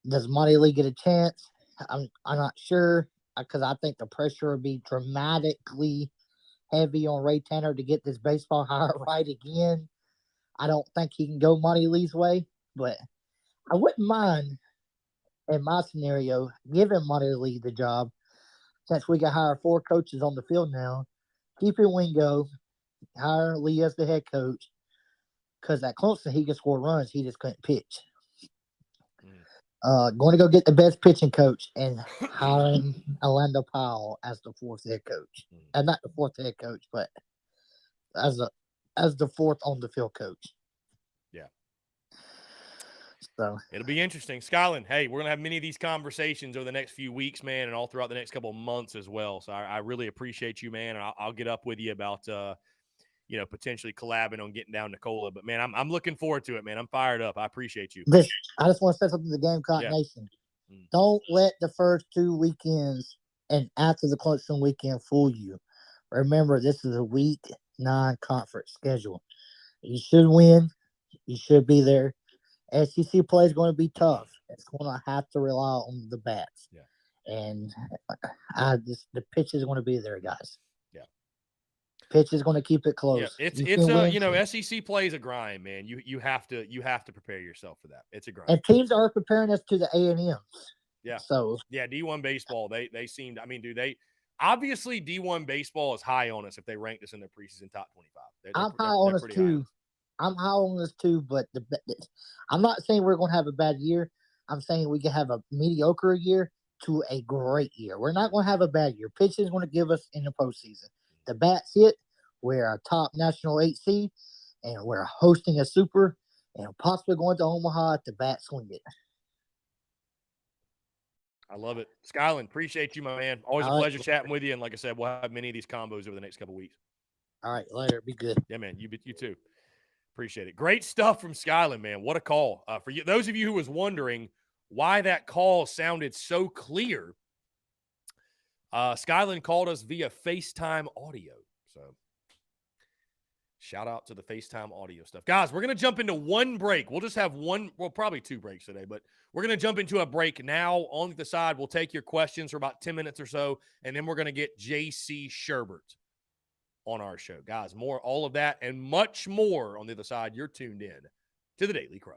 Does Monty Lee get a chance? I'm not sure because I think the pressure would be dramatically heavy on Ray Tanner to get this baseball hire right again. I don't think he can go Monty Lee's way, but I wouldn't mind in my scenario giving Monty Lee the job since we can hire 4 coaches on the field now. Keep it Wingo, hire Lee as the head coach because at Clemson he could score runs, he just couldn't pitch. Going to go get the best pitching coach and hiring Orlando Powell as the 4th head coach. Not the 4th head coach, but as the 4th on the field coach. Yeah. So it'll be interesting. Skyland, hey, we're gonna have many of these conversations over the next few weeks, man, and all throughout the next couple of months as well. So I really appreciate you, man, and I'll get up with you about potentially collabing on getting down Nicola. But man, I'm looking forward to it, man. I'm fired up. I appreciate you. Listen, I just want to say something to the Gamecock Nation. Don't let the first 2 weekends and after the Clemson weekend fool you. Remember, this is a week 9 conference schedule. You should win. You should be there. SEC play is going to be tough. It's going to have to rely on the bats. Yeah. And the pitch is going to be there, guys. Yeah. Pitch is going to keep it close. Yeah, SEC play is a grind, man. You have to prepare yourself for that. It's a grind. And teams are preparing us to the A&Ms. Yeah. So yeah, D1 baseball, they seemed. I mean, obviously D1 baseball is high on us if they ranked us in their preseason top 25. I'm high on us too. I'm high on this too, but I'm not saying we're going to have a bad year. I'm saying we can have a mediocre year to a great year. We're not going to have a bad year. Pitching is going to give us in the postseason. The bats hit. We're a top national 8 seed, and we're hosting a super, and possibly going to Omaha at the bat swing it. I love it. Skyland, appreciate you, my man. Always a pleasure chatting with you. And like I said, we'll have many of these combos over the next couple of weeks. All right, later. Be good. Yeah, man. You too. Appreciate it. Great stuff from Skyland, man. What a call. For you, those of you who was wondering why that call sounded so clear, Skyland called us via FaceTime audio. So shout out to the FaceTime audio stuff. Guys, we're going to jump into one break. We'll just have one, well, probably two breaks today, but we're going to jump into a break now. On the side, we'll take your questions for about 10 minutes or so, and then we're going to get JC Sherbert on our show. Guys, more, all of that and much more on the other side. You're tuned in to the Daily Crow.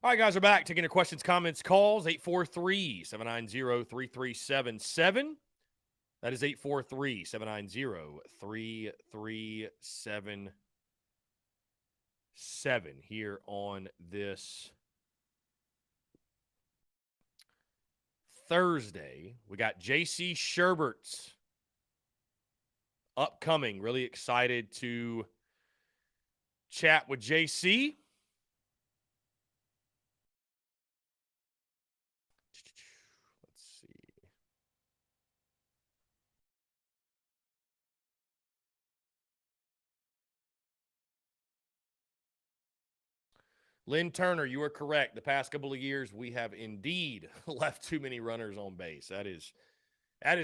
All right, guys, we're back. Taking your questions, comments, calls. 843-790-3377. That is 843-790-3377 here on this Thursday. We got J.C. Sherbert's upcoming. Really excited to chat with J.C. Let's see. Lynn Turner, you are correct. The past couple of years, we have indeed left too many runners on base. That is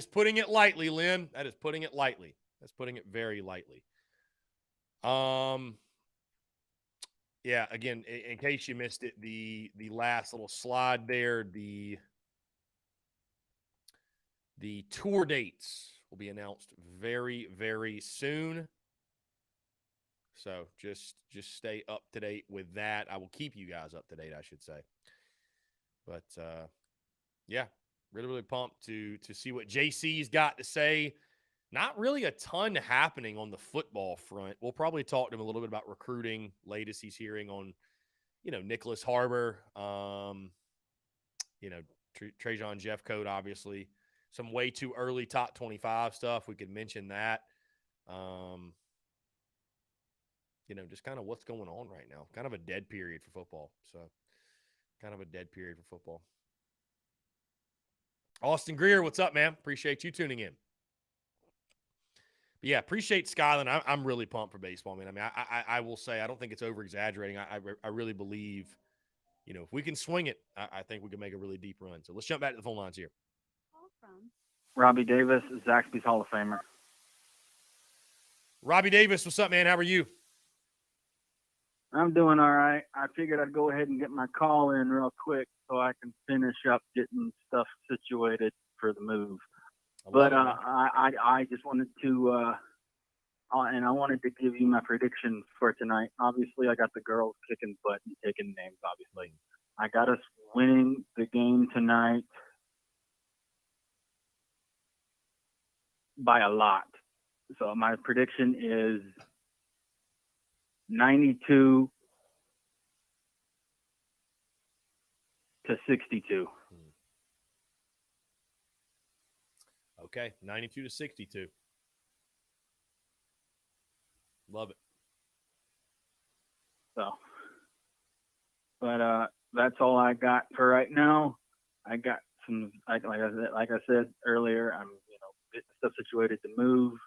putting it lightly, Lynn. That is putting it lightly. That's putting it very lightly. Yeah, again, in case you missed it, the last little slide there, the tour dates will be announced very, very soon. So just stay up to date with that. I will keep you guys up to date, I should say. But yeah, really, really pumped to see what JC's got to say. Not really a ton happening on the football front. We'll probably talk to him a little bit about recruiting, latest he's hearing on, Nicholas Harbor, Trajan Jeffcoat, obviously. Some way too early top 25 stuff. We could mention that. Just kind of what's going on right now. Kind of a dead period for football. Austin Greer, what's up, man? Appreciate you tuning in. But yeah, appreciate Skyland. I'm really pumped for baseball, man. I mean, I will say I don't think it's over-exaggerating. I really believe, if we can swing it, I think we can make a really deep run. So let's jump back to the phone lines here. Call from Robbie Davis, Zaxby's Hall of Famer. Robbie Davis, what's up, man? How are you? I'm doing all right. I figured I'd go ahead and get my call in real quick so I can finish up getting stuff situated for the move. But I just wanted to, and I wanted to give you my prediction for tonight. Obviously, I got the girls kicking butt and taking names, obviously. I got us winning the game tonight by a lot. So my prediction is 92 to 62. Okay, 92 to 62. Love it. So, but that's all I got for right now. I got some, like I said earlier, I'm getting stuff situated to move.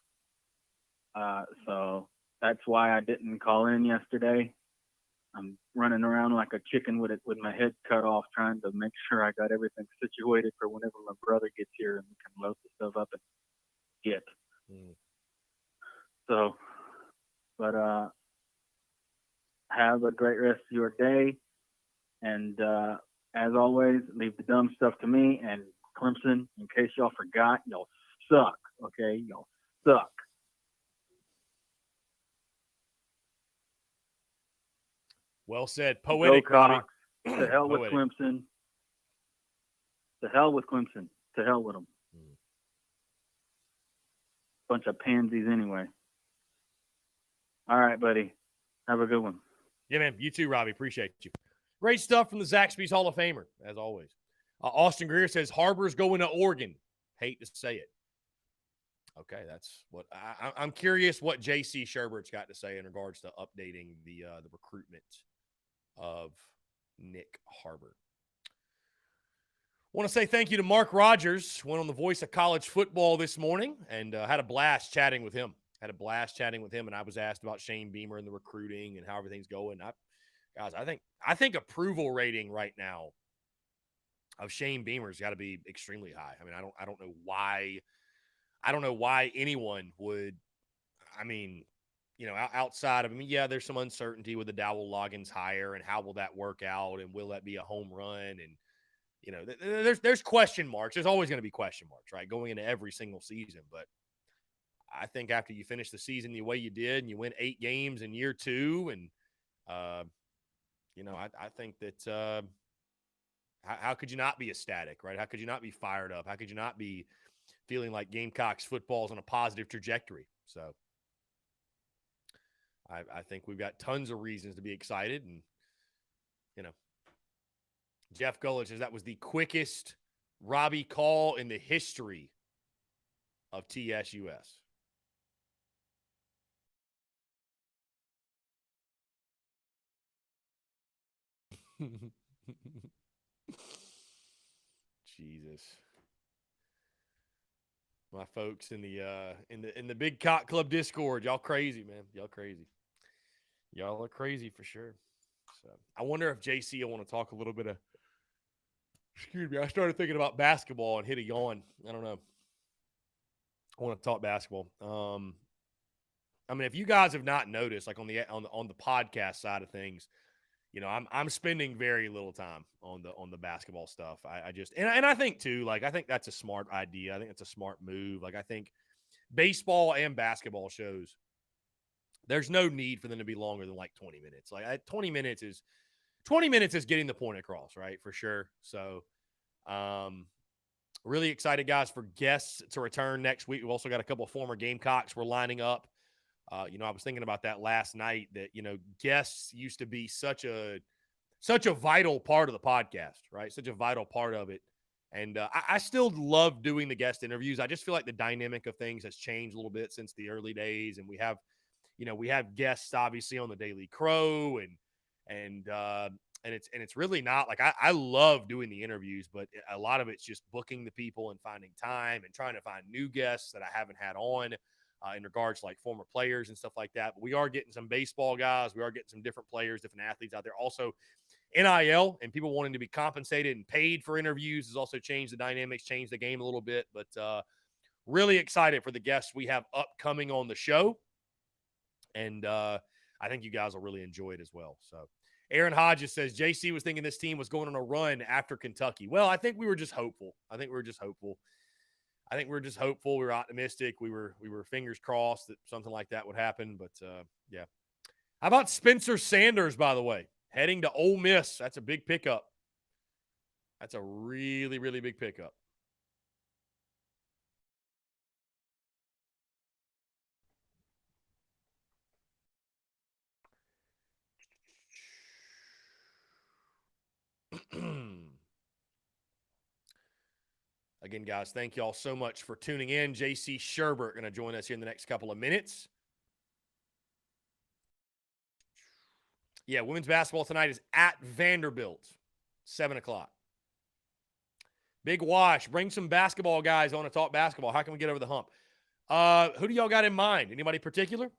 So that's why I didn't call in yesterday. I'm running around like a chicken with my head cut off, trying to make sure I got everything situated for whenever my brother gets here and we can load the stuff up and get. So, but have a great rest of your day. And as always, leave the dumb stuff to me. And Clemson, in case y'all forgot, y'all suck. Okay, y'all suck. Well said. Poetic, Robbie. To hell with Clemson. To hell with Clemson. To hell with them. Bunch of pansies anyway. All right, buddy. Have a good one. Yeah, man. You too, Robbie. Appreciate you. Great stuff from the Zaxby's Hall of Famer, as always. Austin Greer says, Harbor's going to Oregon. Hate to say it. Okay, that's what I'm curious what J.C. Sherbert's got to say in regards to updating the recruitment of Nick Harbor. Want to say thank you to Mark Rogers. Went on the Voice of College Football this morning and had a blast chatting with him. And I was asked about Shane Beamer and the recruiting and how everything's going. I think approval rating right now of Shane Beamer's got to be extremely high. I mean, I don't know why. I don't know why anyone would. I mean, outside of, there's some uncertainty with the Dowell Loggins hire and how will that work out and will that be a home run? And, there's question marks. There's always going to be question marks, right? Going into every single season. But I think after you finish the season the way you did and you win 8 games in year 2 and, I think that how could you not be ecstatic, right? How could you not be fired up? How could you not be feeling like Gamecocks football is on a positive trajectory? So I think we've got tons of reasons to be excited. And, Jeff Gullich says that was the quickest Robbie call in the history of TSUS. Jesus. My folks in the Big Cock Club Discord, y'all crazy, man. Y'all crazy. Y'all are crazy for sure. So I wonder if JC will want to talk a little bit of. Excuse me. I started thinking about basketball and hit a yawn. I don't know. I want to talk basketball. I mean, if you guys have not noticed, like on the podcast side of things, I'm spending very little time on the basketball stuff. I just and I think too, like I think that's a smart idea. I think it's a smart move. Like I think baseball and basketball shows, there's no need for them to be longer than like 20 minutes. Like 20 minutes is getting the point across, right? For sure. So really excited, guys, for guests to return next week. We've also got a couple of former Gamecocks we're lining up. I was thinking about that last night that, guests used to be such a vital part of the podcast, right? Such a vital part of it. And I still love doing the guest interviews. I just feel like the dynamic of things has changed a little bit since the early days. And we have guests obviously on the Daily Crow and it's really not like I love doing the interviews, but a lot of it's just booking the people and finding time and trying to find new guests that I haven't had on. In regards to like former players and stuff like that. But we are getting some baseball guys. We are getting some different players, different athletes out there. Also, NIL and people wanting to be compensated and paid for interviews has also changed the dynamics, changed the game a little bit. But really excited for the guests we have upcoming on the show. And I think you guys will really enjoy it as well. So Aaron Hodges says, JC was thinking this team was going on a run after Kentucky. Well, I think we were just hopeful. We were optimistic. We were fingers crossed that something like that would happen. But, yeah. How about Spencer Sanders, by the way? Heading to Ole Miss. That's a big pickup. That's a really, really big pickup. Again, guys, thank you all so much for tuning in. JC Sherbert going to join us here in the next couple of minutes. Yeah, women's basketball tonight is at Vanderbilt, 7 o'clock. Big Wash, bring some basketball guys on to talk basketball. How can we get over the hump? Who do y'all got in mind? Anybody particular?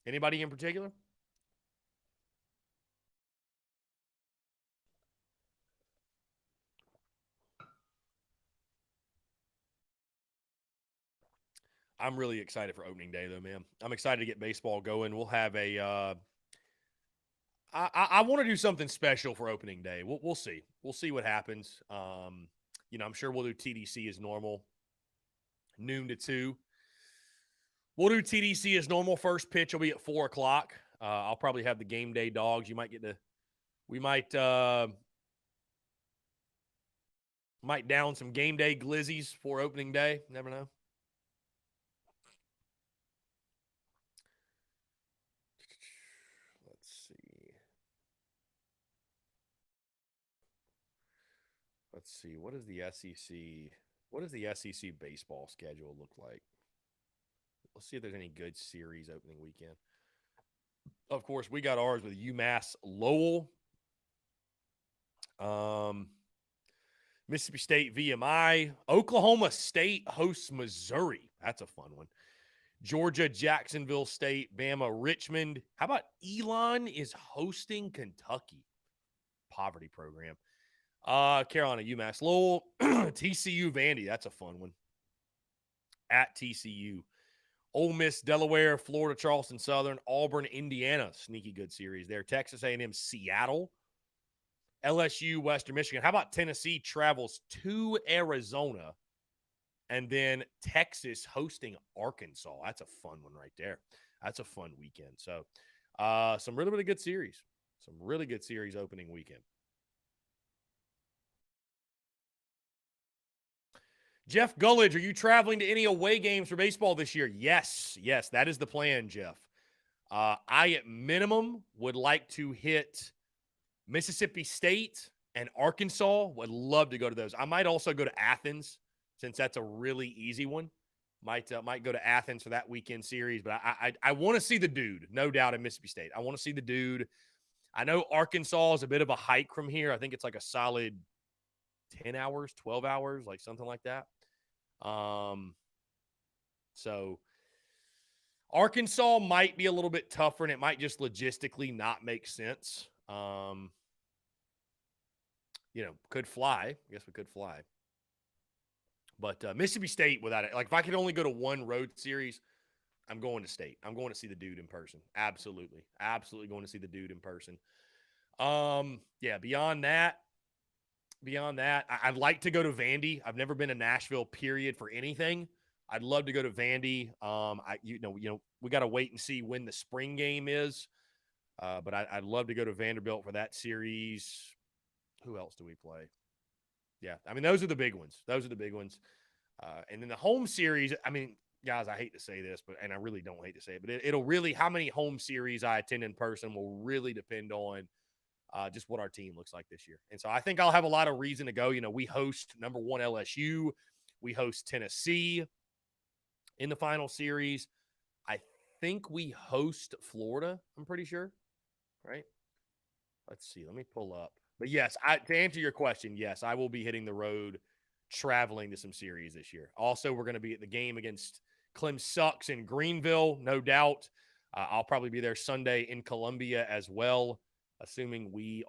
Anybody in particular? I'm really excited for opening day, though, man. I'm excited to get baseball going. We'll have a I want to do something special for opening day. We'll see. We'll see what happens. I'm sure we'll do TDC as normal, noon to 2. We'll do TDC as normal. First pitch will be at 4 o'clock. I'll probably have the game day dogs. We might down some game day glizzies for opening day. Never know. Let's see. What does the SEC baseball schedule look like? Let's see if there's any good series opening weekend. Of course, we got ours with UMass Lowell. Mississippi State VMI. Oklahoma State hosts Missouri. That's a fun one. Georgia, Jacksonville State, Bama, Richmond. How about Elon is hosting Kentucky? Poverty program. Carolina, UMass Lowell, TCU, Vandy. That's a fun one. At TCU. Ole Miss, Delaware, Florida, Charleston Southern, Auburn, Indiana. Sneaky good series there. Texas A&M, Seattle. LSU, Western Michigan. How about Tennessee travels to Arizona? And then Texas hosting Arkansas. That's a fun one right there. That's a fun weekend. So Some really good series. Some really good series opening weekend. Jeff Gullidge, are you traveling to any away games for baseball this year? Yes, that is the plan, Jeff. I, at minimum, would like to hit Mississippi State and Arkansas. Would love to go to those. I might also go to Athens, since that's a really easy one. Might go to Athens for that weekend series, but I want to see the dude, no doubt, in Mississippi State. I want to see the dude. I know Arkansas is a bit of a hike from here. I think it's like a solid 10 hours, 12 hours, like something like that. So Arkansas might be a little bit tougher, and it might just logistically not make sense. Could fly. I guess we could fly. But Mississippi State, without it, like if I could only go to one road series, I'm going to State. I'm going to see the dude in person. Absolutely going to see the dude in person. Beyond that, I'd like to go to Vandy. I've never been to Nashville, period, for anything. I'd love to go to Vandy. We got to wait and see when the spring game is. But I'd love to go to Vanderbilt for that series. Who else do we play? Yeah, I mean, those are the big ones. And then the home series, I mean, guys, I hate to say this, and I really don't hate to say it, but it'll really, how many home series I attend in person will really depend on just what our team looks like this year. And so I think I'll have a lot of reason to go. We host number 1 LSU. We host Tennessee in the final series. I think we host Florida, I'm pretty sure, right? Let's see. Let me pull up. But yes, to answer your question, yes, I will be hitting the road, traveling to some series this year. Also, we're going to be at the game against Clem Sucks in Greenville, no doubt. I'll probably be there Sunday in Columbia as well, assuming we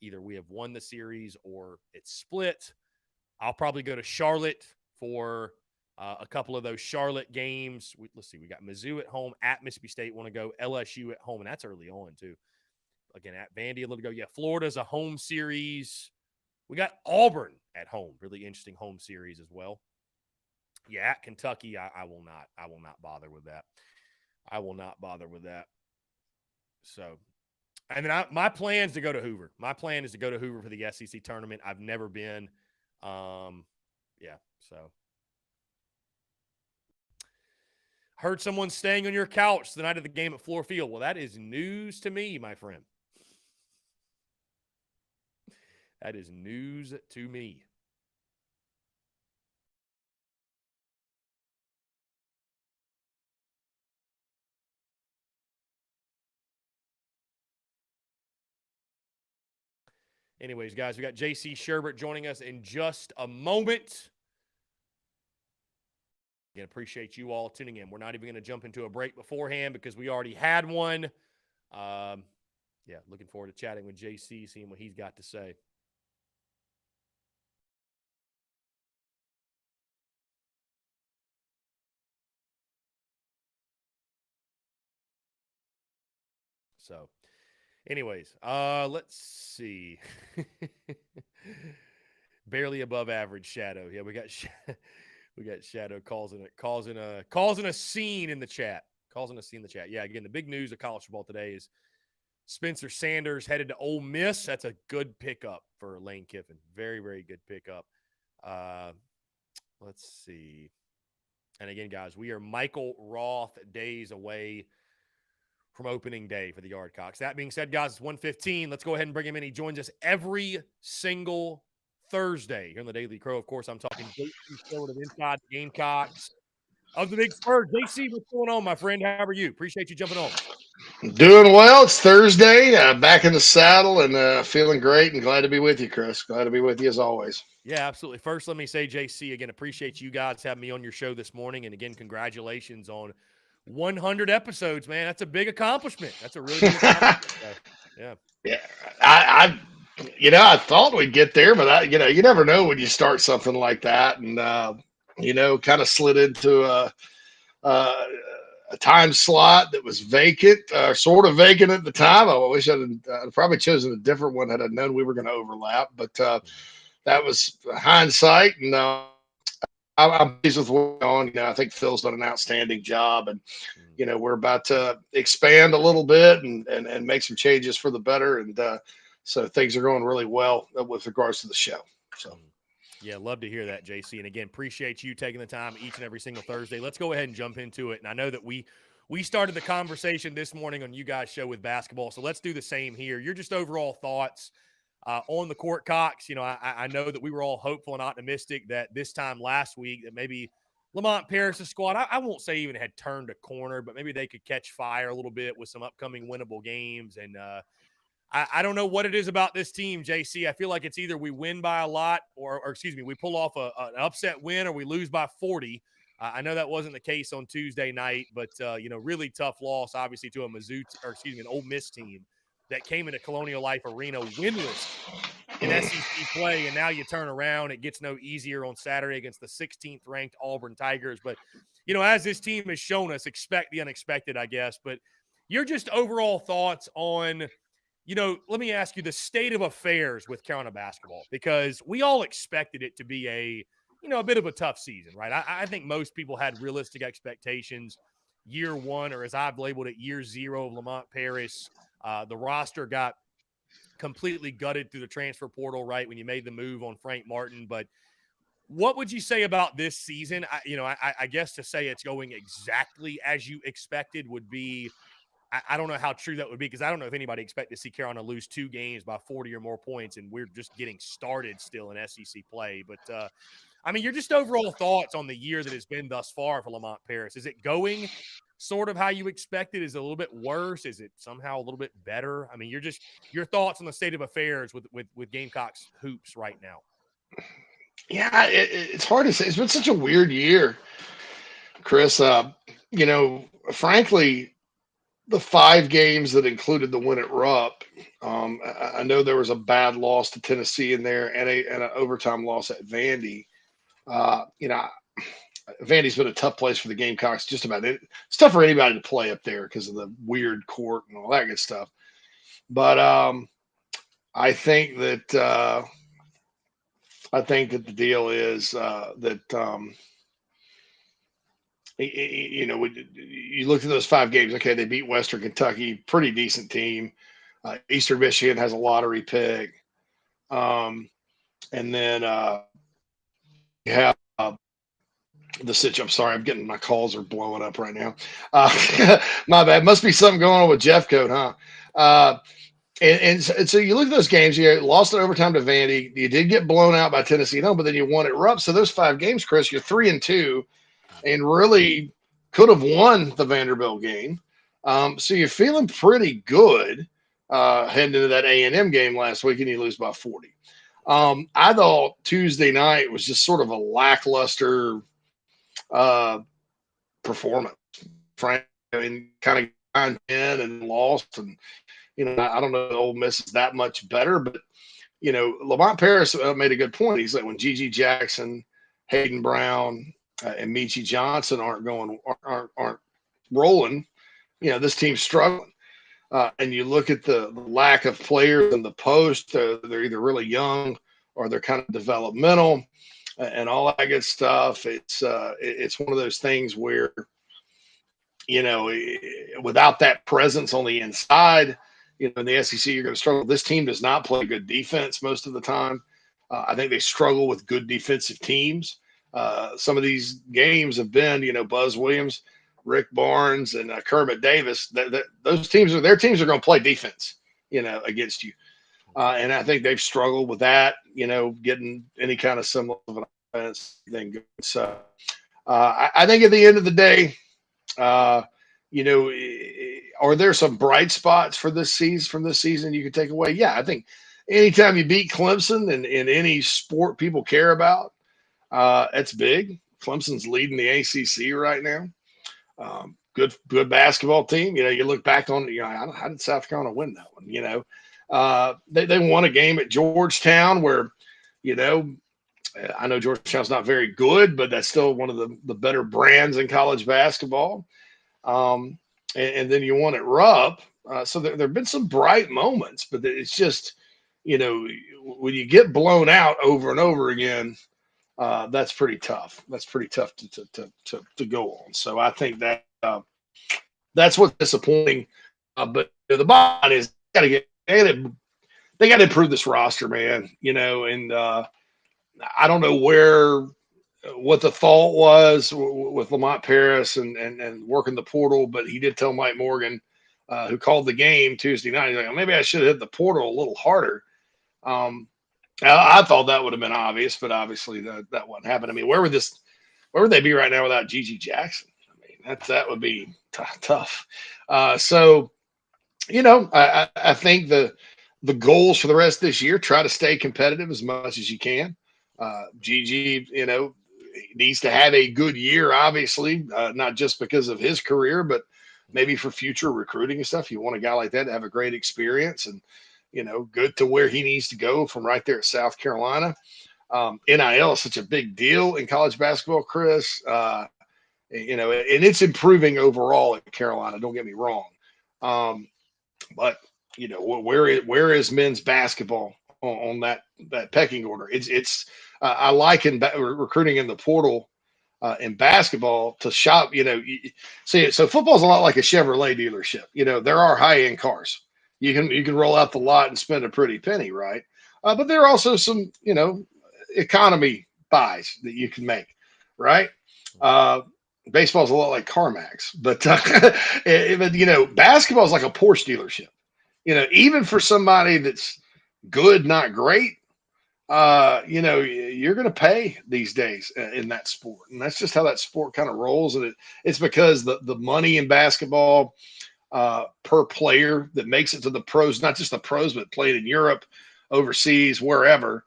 either we have won the series or it's split. I'll probably go to Charlotte for a couple of those Charlotte games. Let's see. We got Mizzou at home, at Mississippi State. Want to go LSU at home, and that's early on too. Again, at Vandy a little ago. Yeah, Florida's a home series. We got Auburn at home. Really interesting home series as well. Yeah, at Kentucky, I will not bother with that. I will not bother with that. So, and then my plan is to go to Hoover. My plan is to go to Hoover for the SEC tournament. I've never been. So. Heard someone staying on your couch the night of the game at Fluor Field. Well, that is news to me, my friend. That is news to me. Anyways, guys, we got JC Sherbert joining us in just a moment. Again, appreciate you all tuning in. We're not even going to jump into a break beforehand because we already had one. Looking forward to chatting with JC, seeing what he's got to say. So, anyways, let's see. Barely above average Shadow. Yeah, we got Shadow causing a scene in the chat. Yeah, again, the big news of college football today is Spencer Sanders headed to Ole Miss. That's a good pickup for Lane Kiffin. Very, very good pickup. Let's see. And again, guys, we are Michael Roth days away from opening day for the Yardcocks. That being said, guys, it's 1:15. Let's go ahead and bring him in. He joins us every single Thursday here on the Daily Crow. Of course, I'm talking JC Stewart of Inside the Gamecocks of the Big Spur. JC, what's going on, my friend? How are you? Appreciate you jumping on. Doing well. It's Thursday. Back in the saddle and feeling great and glad to be with you, Chris. Glad to be with you as always. Yeah, absolutely. First, let me say, JC, again, appreciate you guys having me on your show this morning. And again, congratulations on 100 episodes, man. That's a big accomplishment. That's a really big accomplishment. Yeah. I thought we'd get there, but you never know when you start something like that, and kind of slid into a time slot that was vacant, sort of vacant at the time. I wish I'd probably chosen a different one had I known we were going to overlap, but that was hindsight, and I'm pleased with what's going on. I think Phil's done an outstanding job, and we're about to expand a little bit and make some changes for the better, and so things are going really well with regards to the show. So. Yeah, love to hear that, JC. And again, appreciate you taking the time each and every single Thursday. Let's go ahead and jump into it. And I know that we started the conversation this morning on you guys' show with basketball, so let's do the same here. Your just overall thoughts on the court, Cox. I know that we were all hopeful and optimistic that this time last week that maybe Lamont Paris' squad, I won't say even had turned a corner, but maybe they could catch fire a little bit with some upcoming winnable games. And I don't know what it is about this team, JC. I feel like it's either we win by a lot or excuse me, we pull off an upset win or we lose by 40. I know that wasn't the case on Tuesday night, but, really tough loss, obviously, to an Ole Miss team that came into Colonial Life Arena winless in SEC play, and now you turn around. It gets no easier on Saturday against the 16th ranked Auburn Tigers. But, as this team has shown us, expect the unexpected, I guess. But your just overall thoughts on – let me ask you the state of affairs with Carolina basketball, because we all expected it to be a bit of a tough season, right? I think most people had realistic expectations year one, or as I've labeled it, year zero of Lamont Paris. The roster got completely gutted through the transfer portal, right, when you made the move on Frank Martin. But what would you say about this season? I guess to say it's going exactly as you expected would be – I don't know how true that would be, because I don't know if anybody expected to see Carolina lose 2 games by 40 or more points, and we're just getting started still in SEC play. But, your just overall thoughts on the year that has been thus far for Lamont Paris. Is it going sort of how you expected? Is it a little bit worse? Is it somehow a little bit better? Your thoughts on the state of affairs with Gamecocks hoops right now. Yeah, it's hard to say. It's been such a weird year, Chris. Frankly, the 5 games that included the win at Rupp, I know there was a bad loss to Tennessee in there and an overtime loss at Vandy. Vandy's been a tough place for the Gamecocks. Just about it. It's tough for anybody to play up there because of the weird court and all that good stuff. But I think that the deal is that. You look at those 5 games. Okay, they beat Western Kentucky, pretty decent team. Eastern Michigan has a lottery pick, and then you have the situation. I'm sorry, I'm getting my calls are blowing up right now. My bad. Must be something going on with Jeff Code, huh? And so you look at those games. You lost in overtime to Vandy. You did get blown out by Tennessee, but then you won at Rupp. So those 5 games, Chris, you're 3-2. And really could have won the Vanderbilt game. So you're feeling pretty good heading into that A&M game last week, and you lose by 40. I thought Tuesday night was just sort of a lackluster performance. Frank, kind of got in and lost. And, I don't know if Ole Miss is that much better, but, Lamont Paris made a good point. He's like, when Gigi Jackson, Hayden Brown, and Michi Johnson aren't rolling, this team's struggling. And you look at the lack of players in the post, they're either really young or they're kind of developmental and all that good stuff. It's one of those things where, without that presence on the inside, in the SEC, you're going to struggle. This team does not play good defense most of the time. I think they struggle with good defensive teams. Some of these games have been, Buzz Williams, Rick Barnes, and Kermit Davis. Those teams are going to play defense, against you. And I think they've struggled with that, getting any kind of semblance of an offense thing. So I think at the end of the day, are there some bright spots for this season from this season you could take away? Yeah, I think anytime you beat Clemson in any sport people care about, that's big. Clemson's leading the ACC right now. Good basketball team. You look back on, how did South Carolina win that one? They won a game at Georgetown where, I know Georgetown's not very good, but that's still one of the better brands in college basketball. And then you won at Rupp. So there have been some bright moments, but it's just, when you get blown out over and over again, that's pretty tough. That's pretty tough to go on. So I think that that's what's disappointing. But the bottom line is they got to improve this roster, man. And I don't know what the thought was with Lamont Paris and working the portal, but he did tell Mike Morgan, who called the game Tuesday night, he's like, maybe I should have hit the portal a little harder. I thought that would have been obvious, but obviously that wouldn't happen. I mean, where would they be right now without Gigi Jackson? I mean, that would be tough. So, I think the goals for the rest of this year, try to stay competitive as much as you can. Gigi, needs to have a good year, obviously, not just because of his career, but maybe for future recruiting and stuff. You want a guy like that to have a great experience and, good to where he needs to go from right there at South Carolina. NIL is such a big deal in college basketball, Chris. And it's improving overall at Carolina. Don't get me wrong. But where is men's basketball on that pecking order? It's I like recruiting in the portal in basketball to shop. So football's a lot like a Chevrolet dealership. There are high end cars. You can roll out the lot and spend a pretty penny, right? But there are also some economy buys that you can make, right? Baseball's a lot like CarMax, but basketball is like a Porsche dealership. Even for somebody that's good, not great, you're going to pay these days in that sport, and that's just how that sport kind of rolls. And it's because the money in basketball per player that makes it to the pros, not just the pros, but played in Europe, overseas, wherever,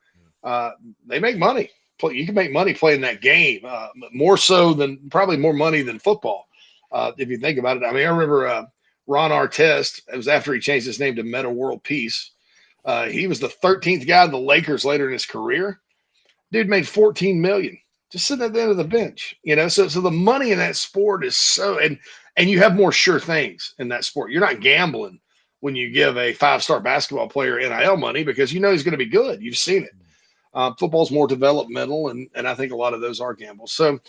they make money. You can make money playing that game, probably more money than football, if you think about it. I mean, I remember Ron Artest. It was after he changed his name to Meta World Peace. He was the 13th guy in the Lakers later in his career. Dude made $14 million just sitting at the end of the bench. So the money in that sport is and you have more sure things in that sport. You're not gambling when you give a 5-star basketball player NIL money because he's going to be good. You've seen it. Football's more developmental, and I think a lot of those are gambles. So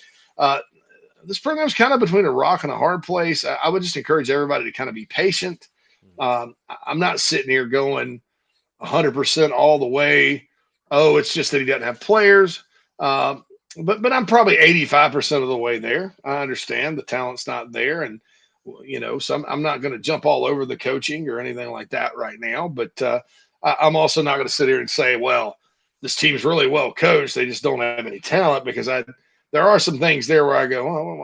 this program's kind of between a rock and a hard place. I would just encourage everybody to kind of be patient. I'm not sitting here going 100% all the way. Oh, it's just that he doesn't have players. But I'm probably 85% of the way there. I understand the talent's not there, and so I'm not going to jump all over the coaching or anything like that right now. But I'm also not going to sit here and say, well, this team's really well coached. They just don't have any talent, because there are some things there where I go, oh,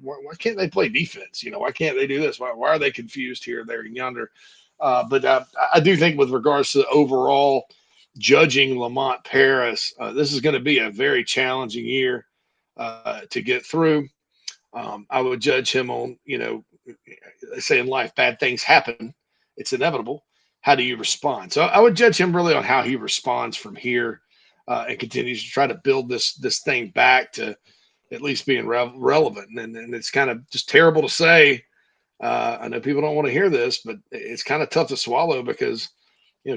why can't they play defense? Why can't they do this? Why are they confused here, there, and yonder? But I do think with regards to overall judging Lamont Paris, this is going to be a very challenging year to get through. I would judge him on, they say in life, bad things happen. It's inevitable. How do you respond? So I would judge him really on how he responds from here and continues to try to build this thing back to at least being relevant. And it's kind of just terrible to say. I know people don't want to hear this, but it's kind of tough to swallow because,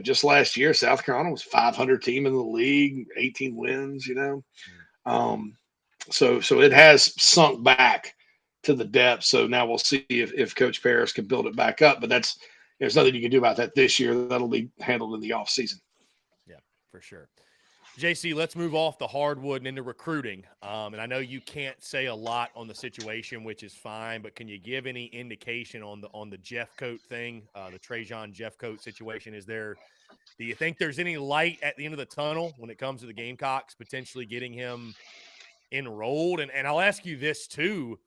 just last year, South Carolina was 500 team in the league, 18 wins, So it has sunk back to the depths. So now we'll see if Coach Paris can build it back up. But there's nothing you can do about that this year. That'll be handled in the offseason. Yeah, for sure. JC, let's move off the hardwood and into recruiting. And I know you can't say a lot on the situation, which is fine, but can you give any indication on the Jeffcoat thing, the Trajan Jeffcoat situation? Do you think there's any light at the end of the tunnel when it comes to the Gamecocks potentially getting him enrolled? And I'll ask you this too,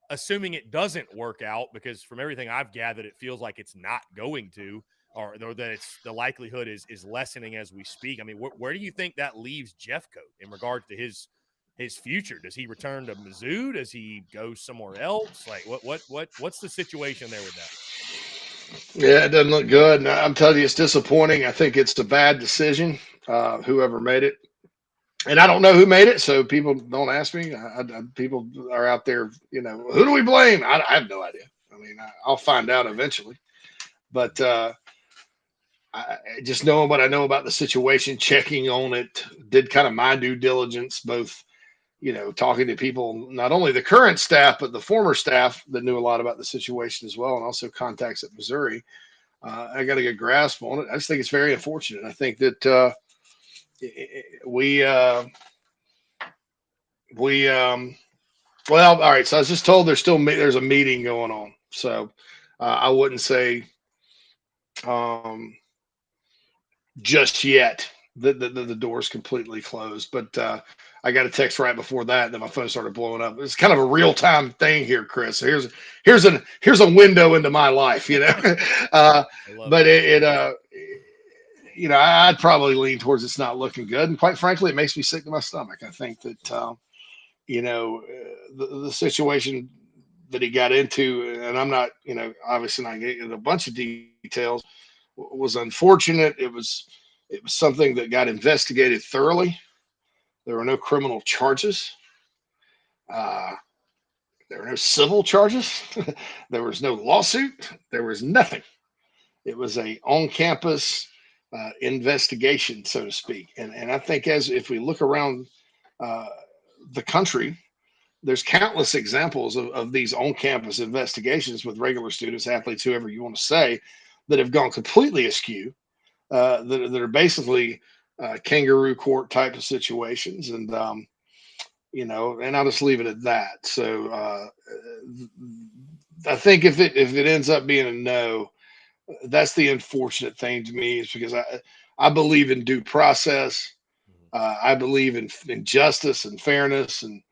assuming it doesn't work out, because from everything I've gathered, it feels like it's not going to, or that the likelihood is lessening as we speak. I mean, where do you think that leaves Jeffcoat in regard to his future? Does he return to Mizzou? Does he go somewhere else? Like what's the situation there with that? Yeah, it doesn't look good. And I'm telling you, it's disappointing. I think it's a bad decision, whoever made it. And I don't know who made it, so people don't ask me. People are out there, who do we blame? I have no idea. I mean, I'll find out eventually. But just knowing what I know about the situation, checking on it, did kind of my due diligence, both, talking to people, not only the current staff, but the former staff that knew a lot about the situation as well, and also contacts at Missouri. I got a good grasp on it. I just think it's very unfortunate. I think that we, well, all right. So I was just told there's a meeting going on. So I wouldn't say um, just yet the door's completely closed. But I got a text right before that, and then my phone started blowing up. It's kind of a real time thing here, Chris. So here's a window into my life, but I'd probably lean towards it's not looking good, and quite frankly, it makes me sick to my stomach. I think that the situation that he got into, and I'm not, obviously not getting into a bunch of details, was unfortunate. It was something that got investigated thoroughly. There were no criminal charges. Uh, there were no civil charges. There was no lawsuit. There was nothing. It was a on-campus investigation, so to speak. And I think as if we look around uh, the country, there's countless examples of these on-campus investigations with regular students, athletes, whoever you want to say, that have gone completely askew. That are basically kangaroo court type of situations, and and I'll just leave it at that. So I think if it ends up being a no, that's the unfortunate thing to me, is because I believe in due process. I believe in justice and fairness, and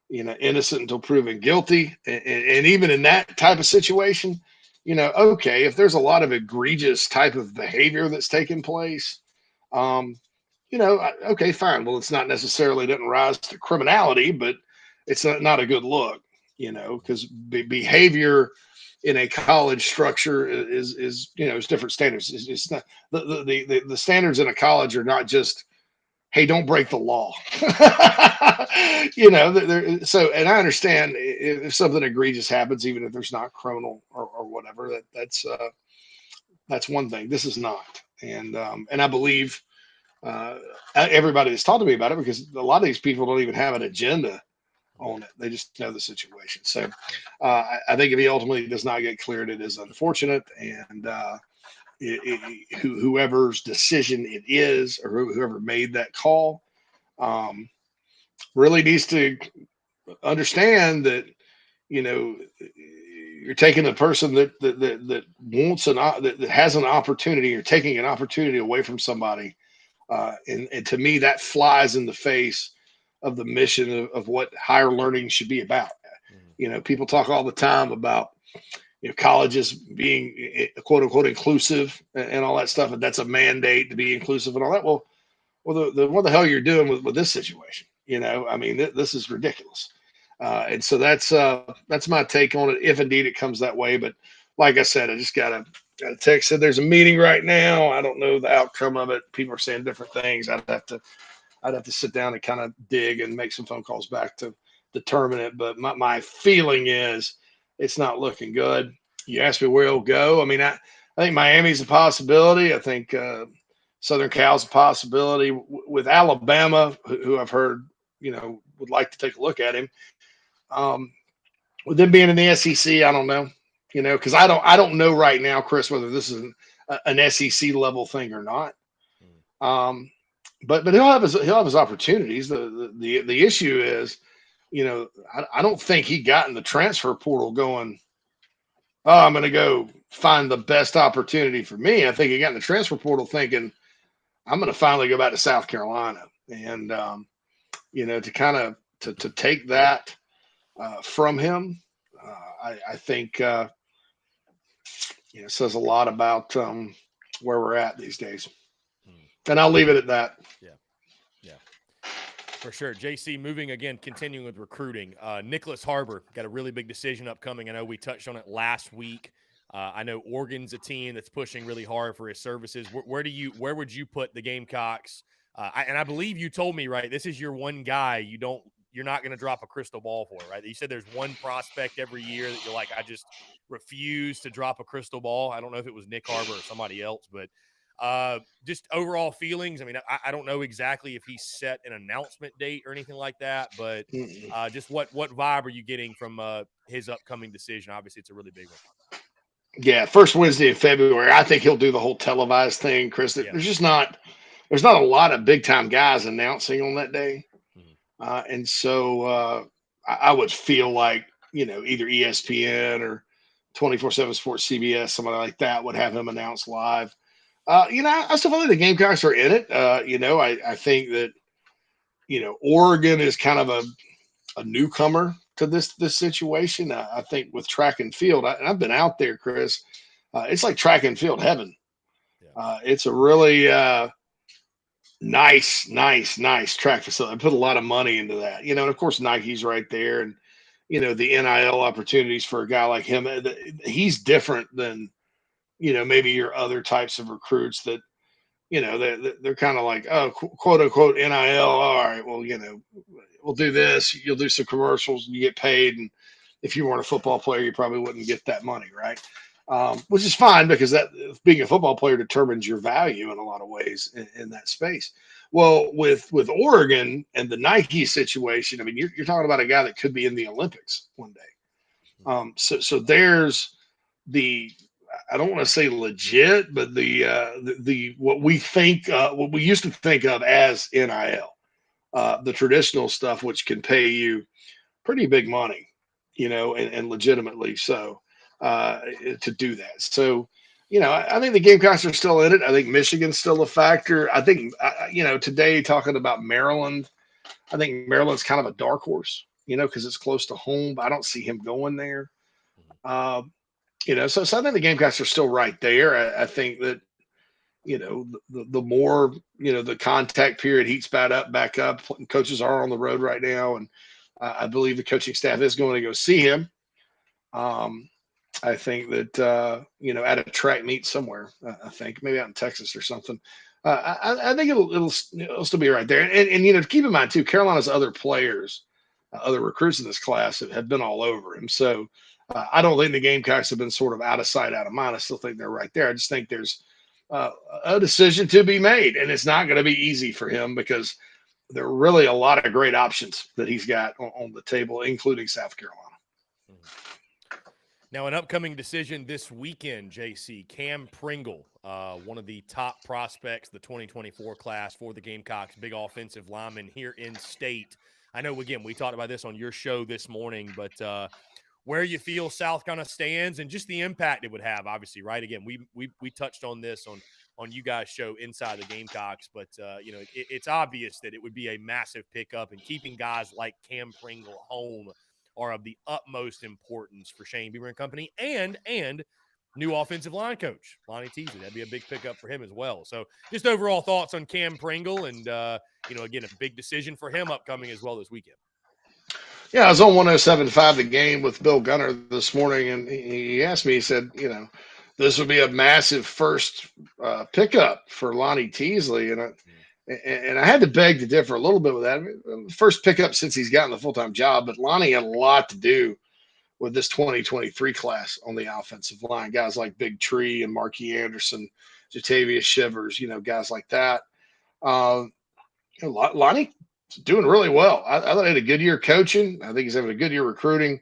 innocent until proven guilty. And even in that type of situation, okay, if there's a lot of egregious type of behavior that's taking place, um, okay, fine. Well, it's not necessarily doesn't rise to criminality, but it's not a good look, because behavior in a college structure is is different standards. It's not the standards in a college are not just, hey, don't break the law. So, and I understand if something egregious happens, even if there's not criminal or whatever, that's one thing. This is not, and I believe everybody that's talked to me about it, because a lot of these people don't even have an agenda on it. They just know the situation. So I think if he ultimately does not get cleared, it is unfortunate, and whoever's decision it is, or whoever made that call, um, really needs to understand that you're taking a person that wants that has an opportunity. You're taking an opportunity away from somebody, and to me that flies in the face of the mission of what higher learning should be about. People talk all the time about colleges being quote unquote inclusive and all that stuff, and that's a mandate to be inclusive and all that. Well, what the hell you're doing with this situation? I mean, this is ridiculous. And so that's my take on it, if indeed it comes that way. But like I said, I just got a text said there's a meeting right now. I don't know the outcome of it. People are saying different things. I'd have to sit down and kind of dig and make some phone calls back to determine it. But my feeling is it's not looking good. You asked me where it'll go. I mean, I think Miami's a possibility. I think Southern Cal's a possibility. With Alabama, who I've heard, would like to take a look at him. With them being in the SEC, I don't know, because I don't know right now, Chris, whether this is an SEC level thing or not. But he'll have his opportunities. The issue is, I don't think he got in the transfer portal going, oh, I'm going to go find the best opportunity for me. I think he got in the transfer portal thinking, I'm going to finally go back to South Carolina, and to kind of to take that from him, I think says a lot about where we're at these days. And I'll leave it at that. Yeah. For sure. JC, continuing with recruiting. Nicholas Harbor got a really big decision upcoming. I know we touched on it last week. I know Oregon's a team that's pushing really hard for his services. Where would you put the Gamecocks? And I believe you told me, right, this is your one guy you're not going to drop a crystal ball for, right? You said there's one prospect every year that you're like, I just refuse to drop a crystal ball. I don't know if it was Nick Harbor or somebody else, but Just overall feelings. I mean, I don't know exactly if he set an announcement date or anything like that, but just what vibe are you getting from his upcoming decision? Obviously, it's a really big one. Yeah, first Wednesday in February. I think he'll do the whole televised thing, Chris. There's not a lot of big time guys announcing on that day, and so I would feel like either ESPN or 24/7 Sports CBS, somebody like that would have him announce live. I still feel like the Gamecocks are in it. I think that Oregon is kind of a newcomer to this situation. I think with track and field, and I've been out there, Chris. It's like track and field heaven. It's a really nice track facility. I put a lot of money into that, and of course Nike's right there, and the NIL opportunities for a guy like him. He's different than maybe your other types of recruits that they're kind of like, oh, quote unquote NIL. All right, well, we'll do this. You'll do some commercials, and you get paid. And if you weren't a football player, you probably wouldn't get that money, right? Which is fine because that being a football player determines your value in a lot of ways in that space. Well, with Oregon and the Nike situation, I mean, you're talking about a guy that could be in the Olympics one day. So there's the I don't want to say legit, but the what we think what we used to think of as NIL, the traditional stuff, which can pay you pretty big money, and legitimately so to do that. So, I think the Gamecocks are still in it. I think Michigan's still a factor. I think today talking about Maryland, I think Maryland's kind of a dark horse, because it's close to home. But I don't see him going there. So I think the Gamecocks are still right there. I think that the more the contact period heats back up. Coaches are on the road right now, and I believe the coaching staff is going to go see him. I think that at a track meet somewhere. I think maybe out in Texas or something. I think it'll still be right there. And keep in mind too, Carolina's other players, other recruits in this class have been all over him. So I don't think the Gamecocks have been sort of out of sight, out of mind. I still think they're right there. I just think there's a decision to be made, and it's not going to be easy for him because there are really a lot of great options that he's got on the table, including South Carolina. Now, an upcoming decision this weekend, JC, Cam Pringle, one of the top prospects, the 2024 class for the Gamecocks, big offensive lineman here in state. I know, again, we talked about this on your show this morning, but where you feel South kind of stands and just the impact it would have, obviously, right? Again, we touched on this on you guys' show Inside the Gamecocks, but it's obvious that it would be a massive pickup, and keeping guys like Cam Pringle home are of the utmost importance for Shane Beamer and company, and new offensive line coach Lonnie Teasley. That'd be a big pickup for him as well. So just overall thoughts on Cam Pringle, and again, a big decision for him upcoming as well this weekend. Yeah, I was on 107.5 The Game with Bill Gunner this morning, and he asked me, he said, this would be a massive first pickup for Lonnie Teasley. And I had to beg to differ a little bit with that. I mean, first pickup since he's gotten the full-time job, but Lonnie had a lot to do with this 2023 class on the offensive line. Guys like Big Tree and Marquis Anderson, Jatavius Shivers, guys like that. Lonnie doing really well. I thought he had a good year coaching. I think he's having a good year recruiting.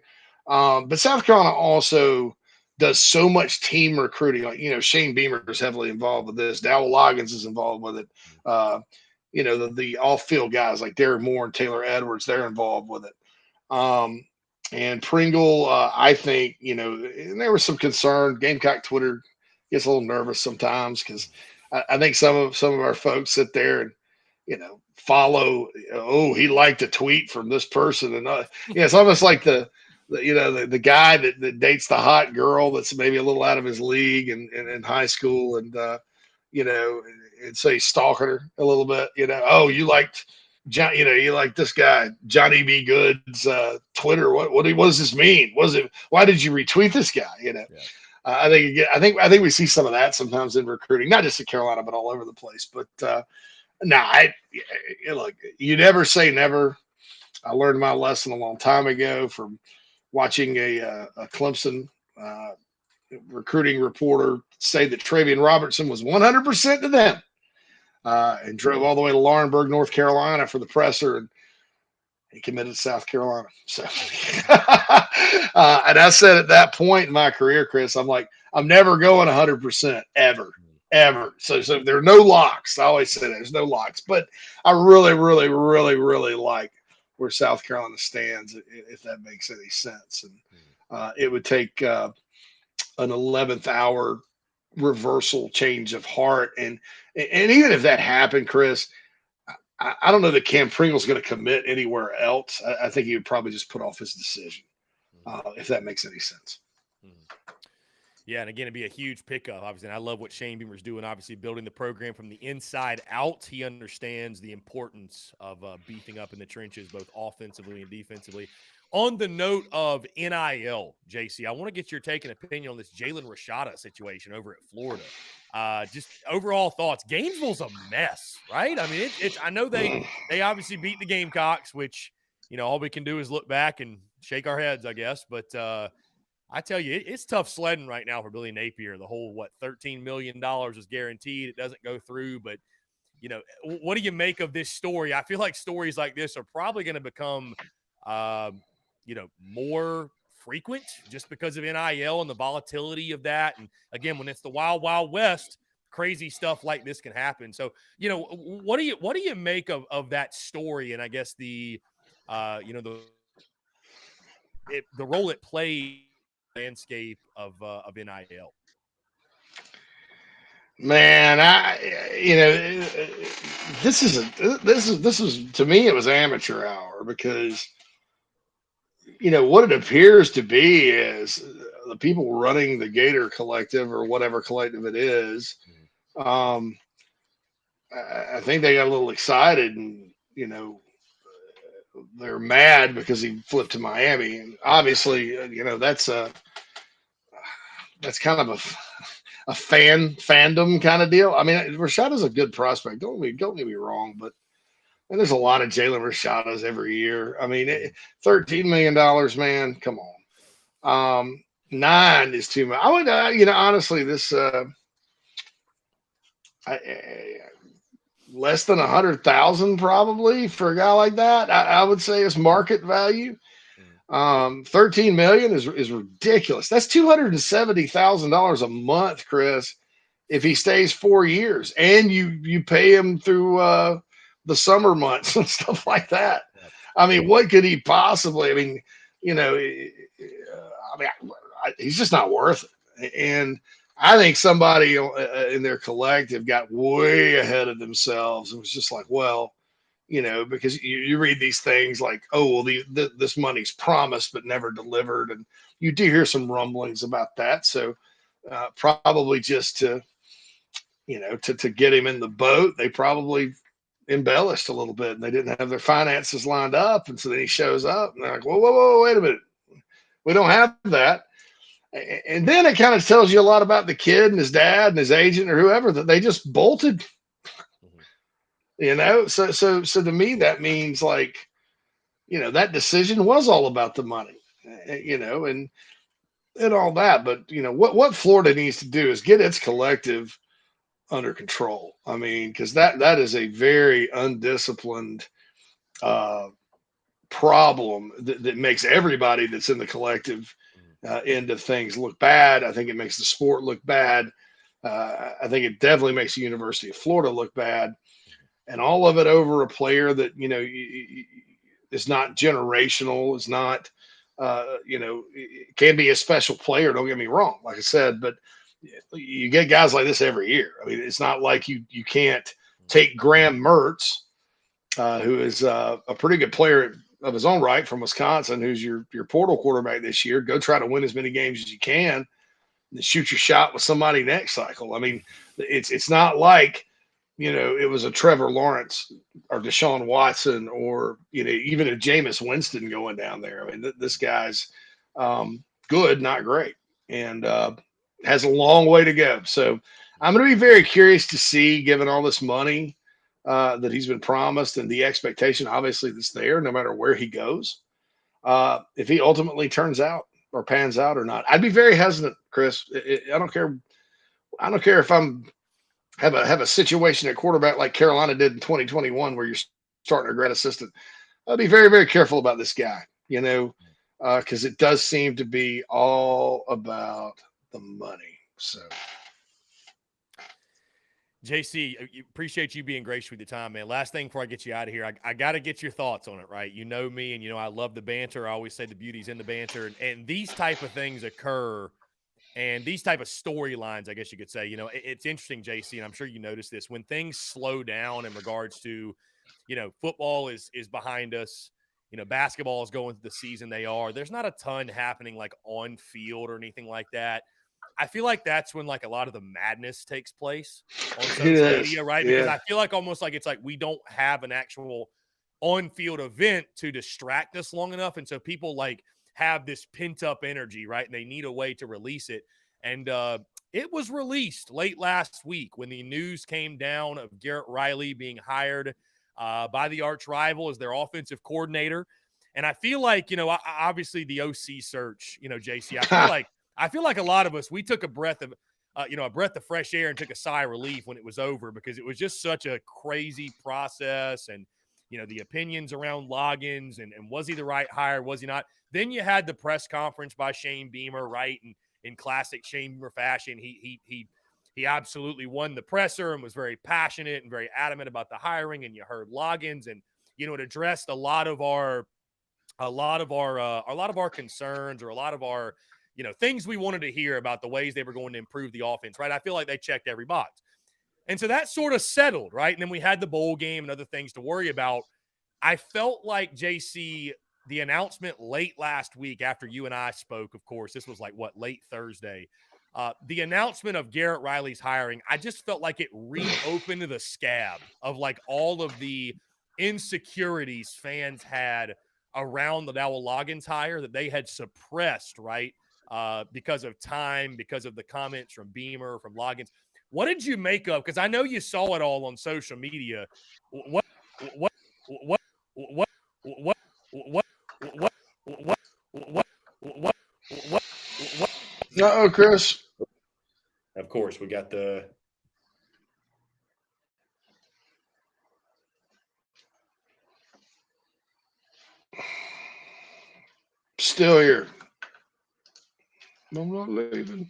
But South Carolina also does so much team recruiting. Like, Shane Beamer is heavily involved with this. Dowell Loggins is involved with it. The off-field guys like Derek Moore and Taylor Edwards, they're involved with it. And Pringle, I think, and there was some concern. Gamecock Twitter gets a little nervous sometimes because I think some of our folks sit there and, follow, oh, he liked a tweet from this person. And it's almost like the guy that dates the hot girl that's maybe a little out of his league and in high school, and and say stalking her a little bit. Oh, you liked John, you like this guy Johnny B. Good's Twitter. What does this mean? Why did you retweet this guy? I think we see some of that sometimes in recruiting, not just in Carolina but all over the place. But look, you never say never. I learned my lesson a long time ago from watching a Clemson recruiting reporter say that Travian Robertson was 100% to them, and drove all the way to Laurinburg, North Carolina for the presser, and he committed to South Carolina. So, and I said at that point in my career, Chris, I'm like, I'm never going 100% ever. So there are no locks. I always say that there's no locks, but I really, really, really, really like where South Carolina stands, if that makes any sense. And it would take an 11th hour reversal change of heart. And even if that happened, Chris, I don't know that Cam Pringle's going to commit anywhere else. I think he would probably just put off his decision, if that makes any sense. Yeah, and again, it'd be a huge pickup, obviously. And I love what Shane Beamer's doing, obviously, building the program from the inside out. He understands the importance of beefing up in the trenches, both offensively and defensively. On the note of NIL, JC, I want to get your take and opinion on this Jalen Rashada situation over at Florida. Just overall thoughts. Gainesville's a mess, right? I mean, it's. I know they obviously beat the Gamecocks, which, all we can do is look back and shake our heads, I guess. But I tell you, it's tough sledding right now for Billy Napier. The whole, $13 million is guaranteed. It doesn't go through. But, what do you make of this story? I feel like stories like this are probably going to become, more frequent just because of NIL and the volatility of that. And, again, when it's the wild, wild west, crazy stuff like this can happen. So, what do you make of that story? And I guess the role it plays landscape of NIL. Man, this is to me, it was amateur hour, because what it appears to be is the people running the Gator Collective, or whatever collective it is. I think they got a little excited, and they're mad because he flipped to Miami, and obviously, that's kind of a fandom kind of deal. I mean, Rashada's a good prospect. Don't get me wrong, but there's a lot of Jalen Rashadas every year. I mean, $13 million, man, come on. 9 is too much. I would, honestly, this less than 100,000 probably for a guy like that. I would say is market value. 13 million is ridiculous. That's $270,000 a month, Chris, if he stays 4 years, and you pay him through the summer months and stuff like that. I mean, what could he possibly? I mean, he's just not worth it. And I think somebody in their collective got way ahead of themselves and was just like, well, because you read these things like, oh, well, this money's promised but never delivered. And you do hear some rumblings about that. So probably just to get him in the boat, they probably embellished a little bit, and they didn't have their finances lined up. And so then he shows up, and they're like, whoa, wait a minute. We don't have that. And then it kind of tells you a lot about the kid and his dad and his agent or whoever, that they just bolted. So to me, that means that decision was all about the money, and all that. But what Florida needs to do is get its collective under control. I mean, because that is a very undisciplined problem that makes everybody that's in the collective end of things look bad. I think it makes the sport look bad. I think it definitely makes the University of Florida look bad. And all of it over a player that, is not generational, is not, it can be a special player. Don't get me wrong, like I said, but you get guys like this every year. I mean, it's not like you can't take Graham Mertz, who is a pretty good player of his own right from Wisconsin, who's your portal quarterback this year. Go try to win as many games as you can, and shoot your shot with somebody next cycle. I mean, it's not like, it was a Trevor Lawrence or Deshaun Watson, or, even a Jameis Winston going down there. I mean, this guy's good, not great, and has a long way to go. So I'm going to be very curious to see, given all this money that he's been promised and the expectation, obviously, that's there no matter where he goes, if he ultimately turns out or pans out or not. I'd be very hesitant, Chris. I don't care. I don't care if I'm have a situation at quarterback like Carolina did in 2021 where you're starting a grad assistant. I'll be very, very careful about this guy, because it does seem to be all about the money. So, JC, appreciate you being gracious with your time, man. Last thing before I get you out of here, I got to get your thoughts on it, right? You know me, and I love the banter. I always say the beauty's in the banter, and these type of things occur, and these type of storylines, I guess you could say. It's interesting, JC, and I'm sure you noticed this when things slow down in regards to, football is behind us. Basketball is going through the season they are. There's not a ton happening like on field or anything like that. I feel like that's when like a lot of the madness takes place on social media, right? Because I feel like almost like it's like we don't have an actual on-field event to distract us long enough. And so people like have this pent-up energy, right? And they need a way to release it. And it was released late last week when the news came down of Garrett Riley being hired by the arch rival as their offensive coordinator. And I feel like, obviously the OC search, JC, I feel like a lot of us, we took a breath of fresh air and took a sigh of relief when it was over because it was just such a crazy process and, the opinions around Loggins and was he the right hire? Was he not? Then you had the press conference by Shane Beamer, right? And in classic Shane Beamer fashion, he absolutely won the presser and was very passionate and very adamant about the hiring. And you heard Loggins and, it addressed a lot of our concerns or a lot of our, things we wanted to hear about the ways they were going to improve the offense, right? I feel like they checked every box. And so that sort of settled, right? And then we had the bowl game and other things to worry about. I felt like, JC, the announcement late last week after you and I spoke, of course, this was like late Thursday. The announcement of Garrett Riley's hiring, I just felt like it reopened the scab of like all of the insecurities fans had around the Dowell Loggins hire that they had suppressed, right? Because of time, because of the comments from Beamer, from Loggins. What did you make of? Because I know you saw it all on social media. What? Uh-oh, Chris. Of course, we got the. Still here. I'm not leaving.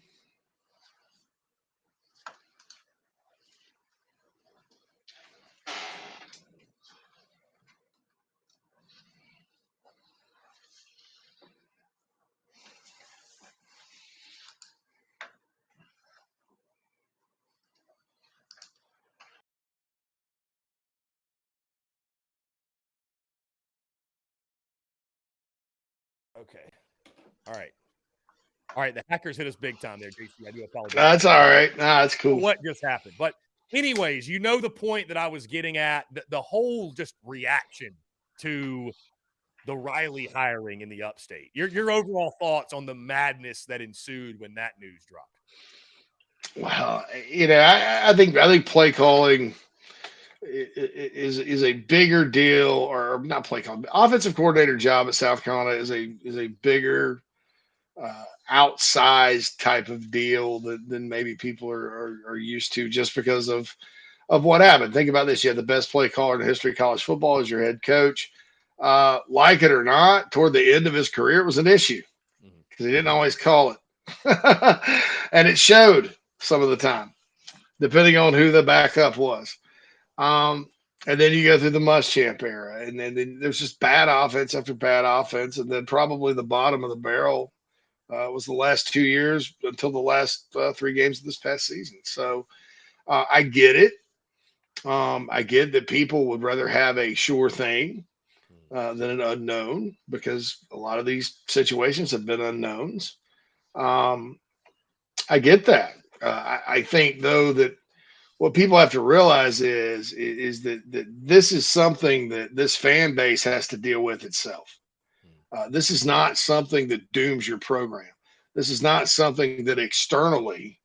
Okay. All right. The hackers hit us big time there, JC. I do apologize. That's all right. Nah, that's cool. What just happened? But anyways, the point that I was getting at, the whole just reaction to the Riley hiring in the upstate. Your overall thoughts on the madness that ensued when that news dropped. Well, I think play calling is a bigger deal, or not play calling. Offensive coordinator job at South Carolina is a bigger outsized type of deal than maybe people are used to, just because of what happened. Think about this: you had the best play caller in the history of college football as your head coach. Like it or not, toward the end of his career, it was an issue because he didn't always call it, and it showed some of the time, depending on who the backup was. And then you go through the Muschamp era, and then there's just bad offense after bad offense, and then probably the bottom of the barrel was the last 2 years until the last 3 games of this past season. So I get it. I get that people would rather have a sure thing than an unknown, because a lot of these situations have been unknowns. I get that. I think, though, that what people have to realize is that this is something that this fan base has to deal with itself. This is not something that dooms your program. This is not something that externally.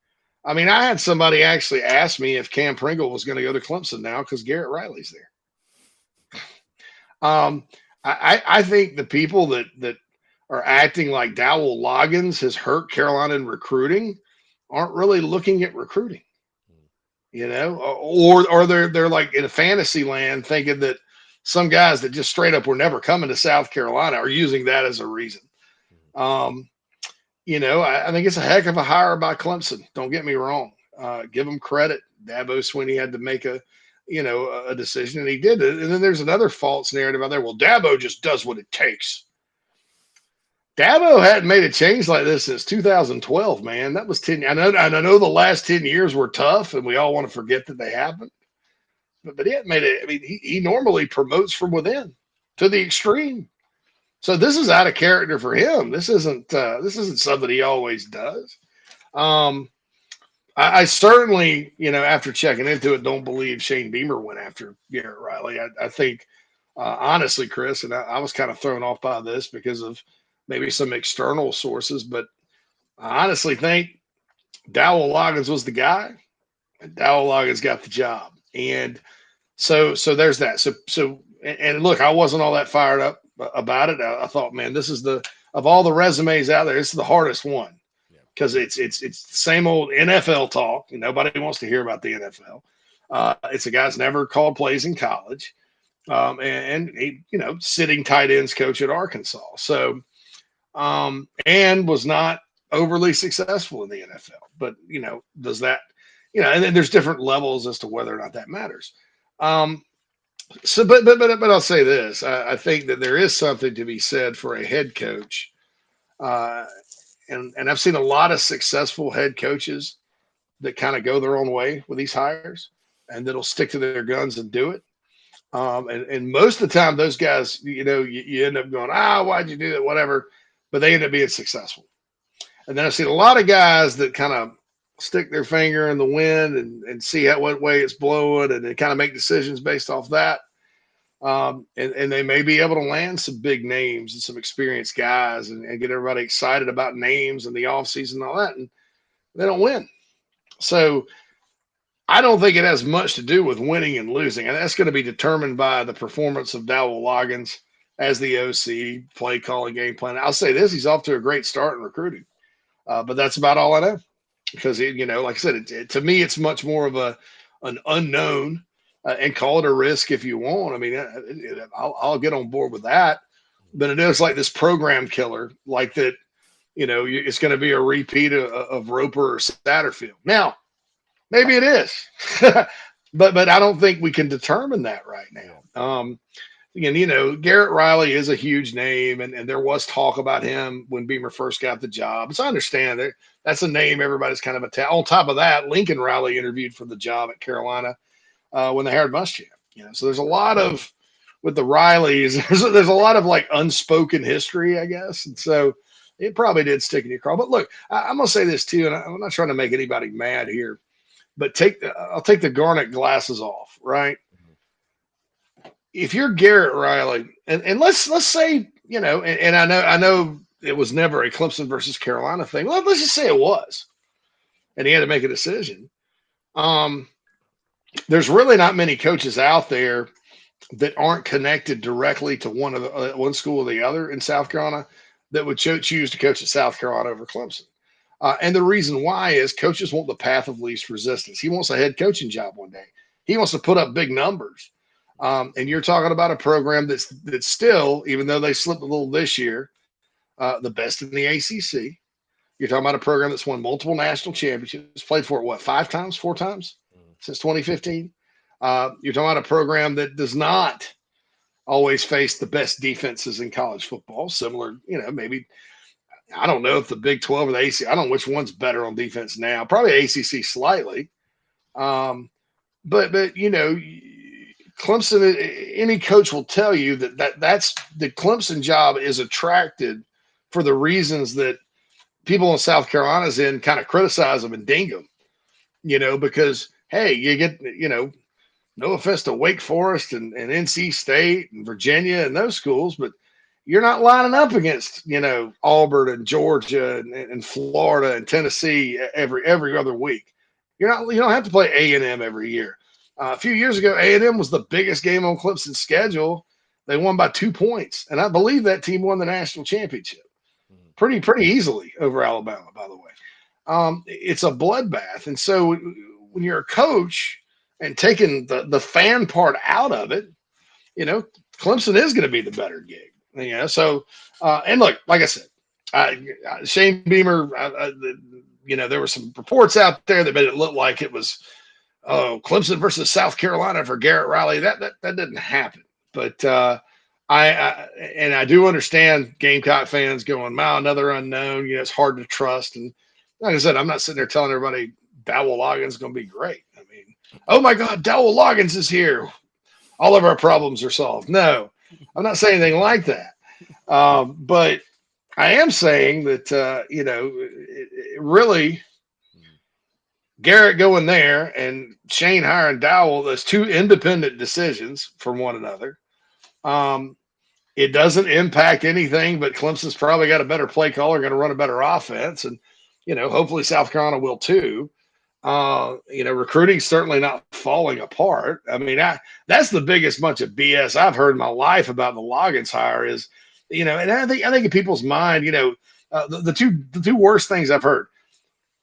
I mean, I had somebody actually ask me if Cam Pringle was going to go to Clemson now because Garrett Riley's there. I think the people that are acting like Dowell Loggins has hurt Carolina in recruiting aren't really looking at recruiting, or they're like in a fantasy land thinking that some guys that just straight up were never coming to South Carolina are using that as a reason. I think it's a heck of a hire by Clemson. Don't get me wrong. Give them credit. Dabo Swinney had to make a decision, and he did it. And then there's another false narrative out there. Well, Dabo just does what it takes. Dabo hadn't made a change like this since 2012, man. That was 10. I know the last 10 years were tough, and we all want to forget that they happened. But he hadn't made it. I mean, he normally promotes from within to the extreme. So this is out of character for him. This isn't something he always does. I certainly, after checking into it, don't believe Shane Beamer went after Garrett Riley. I think, honestly, Chris, and I was kind of thrown off by this because of maybe some external sources, but I honestly think Dowell Loggins was the guy, and Dowell Loggins got the job. And so there's that. So look, I wasn't all that fired up about it. I thought, man, this is of all the resumes out there, this is the hardest one because it's the same old NFL talk. And nobody wants to hear about the NFL. It's a guy's never called plays in college, and he, sitting tight ends coach at Arkansas. So, and was not overly successful in the NFL. But does that, and then there's different levels as to whether or not that matters. So, but I'll say this: I think that there is something to be said for a head coach, and I've seen a lot of successful head coaches that kind of go their own way with these hires, and that'll stick to their guns and do it. And most of the time, those guys, you end up going, why'd you do that? Whatever, but they end up being successful. And then I've seen a lot of guys that kind of stick their finger in the wind and see what way it's blowing and then kind of make decisions based off that. And they may be able to land some big names and some experienced guys and get everybody excited about names and the offseason and all that. And they don't win. So I don't think it has much to do with winning and losing. And that's going to be determined by the performance of Dowell Loggins as the OC, play calling, game plan. I'll say this, he's off to a great start in recruiting. But that's about all I know. Because, like I said, to me, it's much more of an unknown and call it a risk if you want. I mean, I'll get on board with that. But it is like this program killer, like that, it's going to be a repeat of Roper or Satterfield. Now, maybe it is. but I don't think we can determine that right now. Again, Garrett Riley is a huge name, and there was talk about him when Beamer first got the job. So I understand that that's a name everybody's kind of attached. On top of that, Lincoln Riley interviewed for the job at Carolina when they hired Muschamp. So there's a lot of with the Rileys. There's a lot of like unspoken history, I guess, and so it probably did stick in your craw. But look, I'm gonna say this too, and I'm not trying to make anybody mad here, but I'll take the garnet glasses off, right? If you're Garrett Riley, and let's say, and I know it was never a Clemson versus Carolina thing. Let's just say it was, and he had to make a decision. There's really not many coaches out there that aren't connected directly to one school or the other in South Carolina that would choose to coach at South Carolina over Clemson. And the reason why is coaches want the path of least resistance. He wants a head coaching job one day. He wants to put up big numbers. And you're talking about a program that's still, even though they slipped a little this year, the best in the ACC. You're talking about a program that's won multiple national championships, played for it, 4 times since 2015. You're talking about a program that does not always face the best defenses in college football. Similar, maybe, I don't know if the Big 12 or the ACC, I don't know which one's better on defense now. Probably ACC slightly. But Clemson, any coach will tell you that's the Clemson job is attracted for the reasons that people in South Carolina's in kind of criticize them and ding them, because, hey, you get, no offense to Wake Forest and NC State and Virginia and those schools, but you're not lining up against, Auburn and Georgia and Florida and Tennessee every other week. You don't have to play A&M every year. A few years ago, A&M was the biggest game on Clemson's schedule. They won by 2 points, and I believe that team won the national championship. pretty easily over Alabama, by the way. It's a bloodbath. And so when you're a coach and taking the fan part out of it, Clemson is going to be the better gig. So and look, like I said, Shane Beamer, there were some reports out there that made it look like it was Clemson versus South Carolina for Garrett Riley. That didn't happen. But I do understand Gamecock fans going, wow, another unknown. It's hard to trust. And like I said, I'm not sitting there telling everybody Dowell Loggins is going to be great. I mean, oh my God, Dowell Loggins is here. All of our problems are solved. No, I'm not saying anything like that. But I am saying that, really Garrett going there and Shane hiring Dowell, those two independent decisions from one another. It doesn't impact anything, but Clemson's probably got a better play caller, going to run a better offense. And, hopefully South Carolina will too. Recruiting's certainly not falling apart. I mean, that's the biggest bunch of BS I've heard in my life about the Loggins hire is, and I think in people's mind, the two worst things I've heard.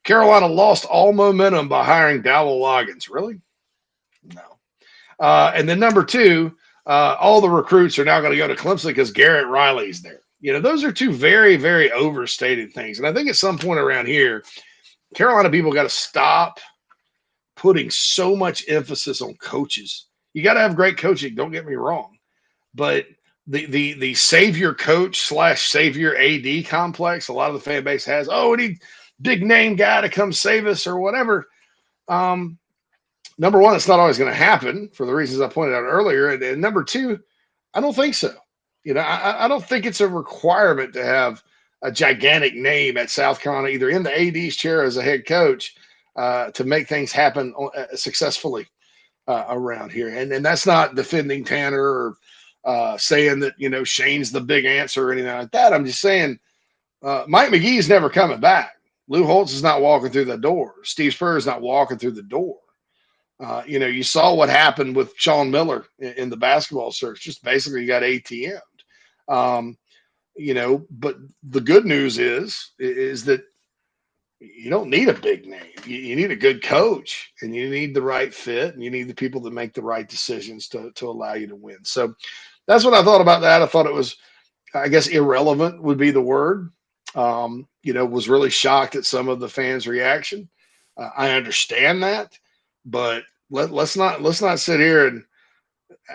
Carolina lost all momentum by hiring Dowell Loggins. Really? No. And then number two, all the recruits are now going to go to Clemson because Garrett Riley's there. Those are two very, very overstated things. And I think at some point around here, Carolina people got to stop putting so much emphasis on coaches. You got to have great coaching. Don't get me wrong, but the savior coach / savior AD complex, a lot of the fan base has. Oh, we need big name guy to come save us or whatever. Number one, it's not always going to happen for the reasons I pointed out earlier, and number two, I don't think so. I don't think it's a requirement to have a gigantic name at South Carolina, either in the AD's chair as a head coach, to make things happen successfully around here. And that's not defending Tanner or saying that, Shane's the big answer or anything like that. I'm just saying Mike McGee's never coming back. Lou Holtz is not walking through the door. Steve Spurrier is not walking through the door. You saw what happened with Sean Miller in the basketball search. Just basically got ATM'd. But the good news is that you don't need a big name. You need a good coach, and you need the right fit, and you need the people that make the right decisions to allow you to win. So that's what I thought about that. I thought it was, I guess, irrelevant would be the word. Was really shocked at some of the fans' reaction. I understand that, but let's not sit here and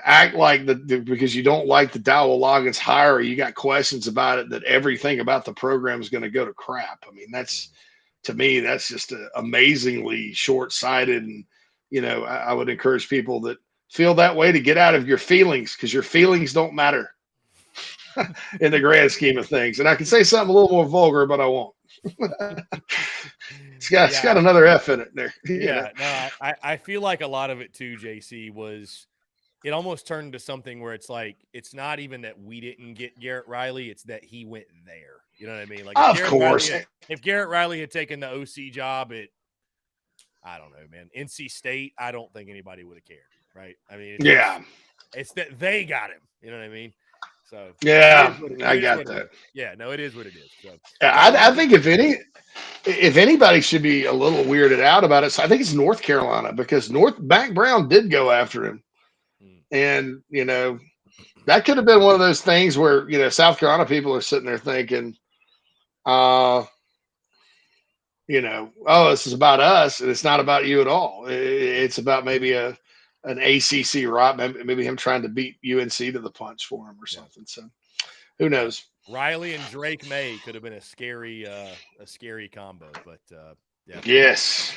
act like because you don't like the Dowell Loggins hire, or you got questions about it, that everything about the program is going to go to crap. I mean, to me, that's just amazingly short-sighted. And, I would encourage people that feel that way to get out of your feelings, because your feelings don't matter in the grand scheme of things. And I can say something a little more vulgar, but I won't. It's got another F in it there. Yeah, no, I feel like a lot of it too, JC, was it almost turned into something where it's like, it's not even that we didn't get Garrett Riley, it's that he went there. You know what I mean? Like, if Garrett Riley had taken the OC job at, I don't know, man, NC State, I don't think anybody would have cared, right? I mean, it's that they got him. You know what I mean? So yeah, I got that. Yeah, no, it is what it is. So I think if anybody should be a little weirded out about it, so I think it's North Carolina, because Mac Brown did go after him. And, that could have been one of those things where, South Carolina people are sitting there thinking, oh, this is about us, and it's not about you at all. It's about maybe an ACC right, maybe him trying to beat UNC to the punch for him or something. So who knows? Riley and Drake May could have been a scary combo, but yeah. Yes,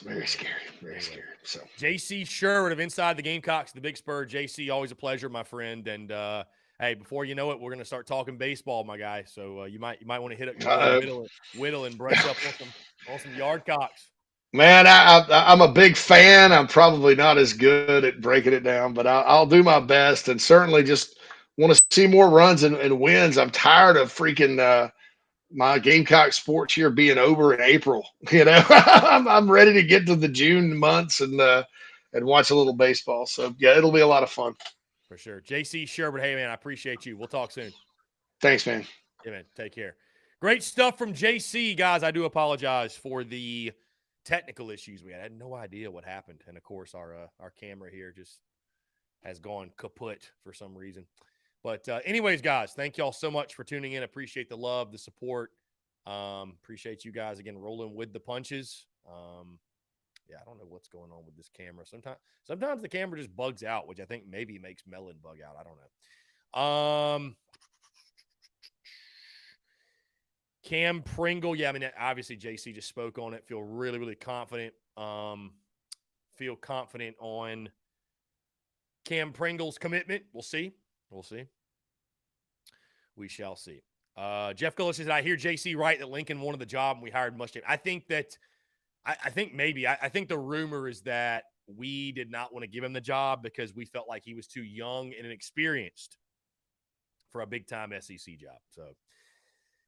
very scary, very scary. So JC Sherwood of Inside the Gamecocks, the Big Spur. JC, always a pleasure, my friend. And hey, before you know it, we're going to start talking baseball, my guy. So you might want to hit up your Whittle and brush up on some yard cocks. Man, I'm a big fan. I'm probably not as good at breaking it down, but I'll do my best, and certainly just want to see more runs and wins. I'm tired of freaking my Gamecock sports year being over in April. I'm ready to get to the June months and watch a little baseball. So yeah, it'll be a lot of fun. For sure. JC Sherwood, hey man, I appreciate you. We'll talk soon. Thanks, man. Yeah, man. Take care. Great stuff from JC, guys. I do apologize for the technical issues we had. I had no idea what happened. And, of course, our camera here just has gone kaput for some reason. But anyways, guys, thank y'all so much for tuning in. Appreciate the love, the support. Appreciate you guys, again, rolling with the punches. Yeah, I don't know what's going on with this camera. Sometimes the camera just bugs out, which I think maybe makes Melon bug out. I don't know. Cam Pringle. Yeah, I mean, obviously JC just spoke on it. Feel really, really confident. Feel confident on Cam Pringle's commitment. We'll see. We shall see. Jeff Gullis says, I hear JC right that Lincoln wanted the job and we hired Muschamp. I think that I think the rumor is that we did not want to give him the job because we felt like he was too young and inexperienced for a big time SEC job. So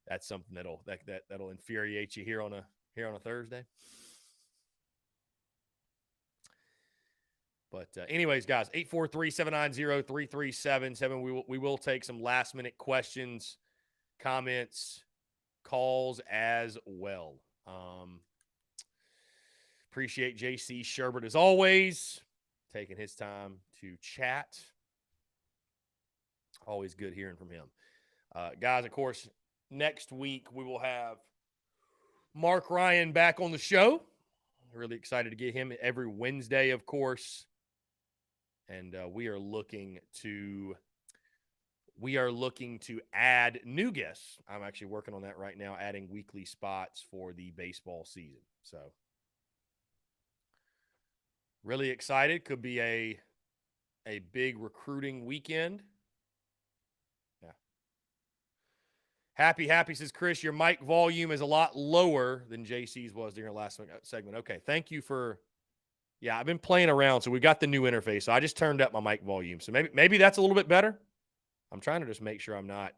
that's something that'll infuriate you here on a Thursday. But anyways, guys, 843-790-3377. We will take some last minute questions, comments, calls as well. Appreciate JC Sherbert as always, taking his time to chat. Always good hearing from him. Guys, of course, next week we will have Mark Ryan back on the show. Really excited to get him every Wednesday, of course. And we are looking to add new guests. I'm actually working on that right now, adding weekly spots for the baseball season. So really excited. Could be a big recruiting weekend. Yeah. Happy, says Chris, your mic volume is a lot lower than JC's was during our last segment. Okay, thank you for... Yeah, I've been playing around, so we got the new interface. So I just turned up my mic volume. So maybe that's a little bit better. I'm trying to just make sure I'm not.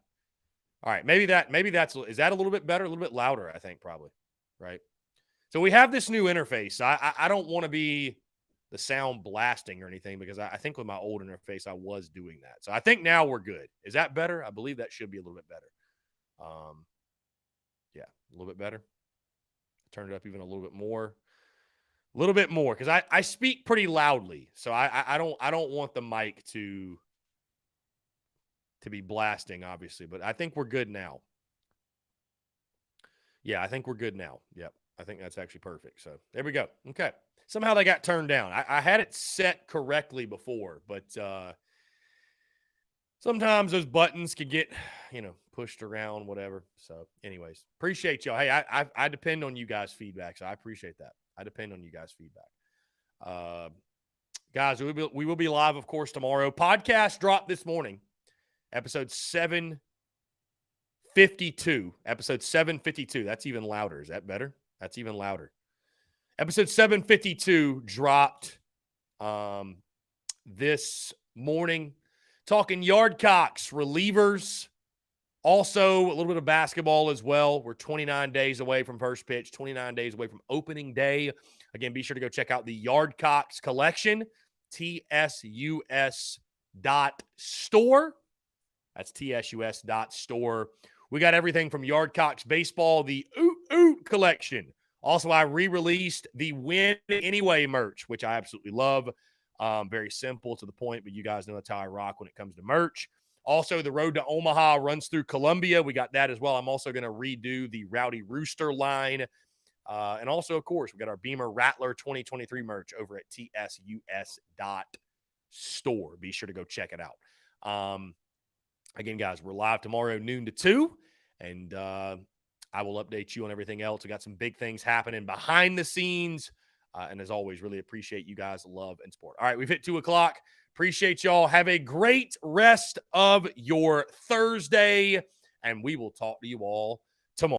All right, is that a little bit better, a little bit louder, I think, probably. Right? So we have this new interface. I don't want to be the sound blasting or anything because I think with my old interface I was doing that. So I think now we're good. Is that better? I believe that should be a little bit better. Yeah, a little bit better. Turn it up even a little bit more. A little bit more, because I speak pretty loudly, so I don't want the mic to be blasting, obviously, but I think we're good now. Yeah, I think we're good now. Yep, I think that's actually perfect. So there we go. Okay, somehow they got turned down. I had it set correctly before, but sometimes those buttons could get pushed around, whatever. So, anyways, appreciate y'all. Hey, I depend on you guys' feedback, so I appreciate that. I depend on you guys' feedback. Guys, we will be live, of course, tomorrow. Podcast dropped this morning. Episode 752. Episode 752. That's even louder. Is that better? That's even louder. Episode 752 dropped this morning. Talking Yardcocks, relievers. Also, a little bit of basketball as well. We're 29 days away from first pitch, 29 days away from opening day. Again, be sure to go check out the Yardcocks collection, tsus.store. That's tsus.store. We got everything from Yardcocks baseball, the Oot Oot collection. Also, I re-released the Win Anyway merch, which I absolutely love. Very simple, to the point, but you guys know that's how I rock when it comes to merch. Also, the Road to Omaha runs through Columbia. We got that as well. I'm also going to redo the Rowdy Rooster line. And also, of course, we got our Beamer Rattler 2023 merch over at tsus.store. Be sure to go check it out. Again, guys, we're live tomorrow noon to 2. And I will update you on everything else. We got some big things happening behind the scenes. And as always, really appreciate you guys' love and support. All right, we've hit 2 o'clock. Appreciate y'all. Have a great rest of your Thursday, and we will talk to you all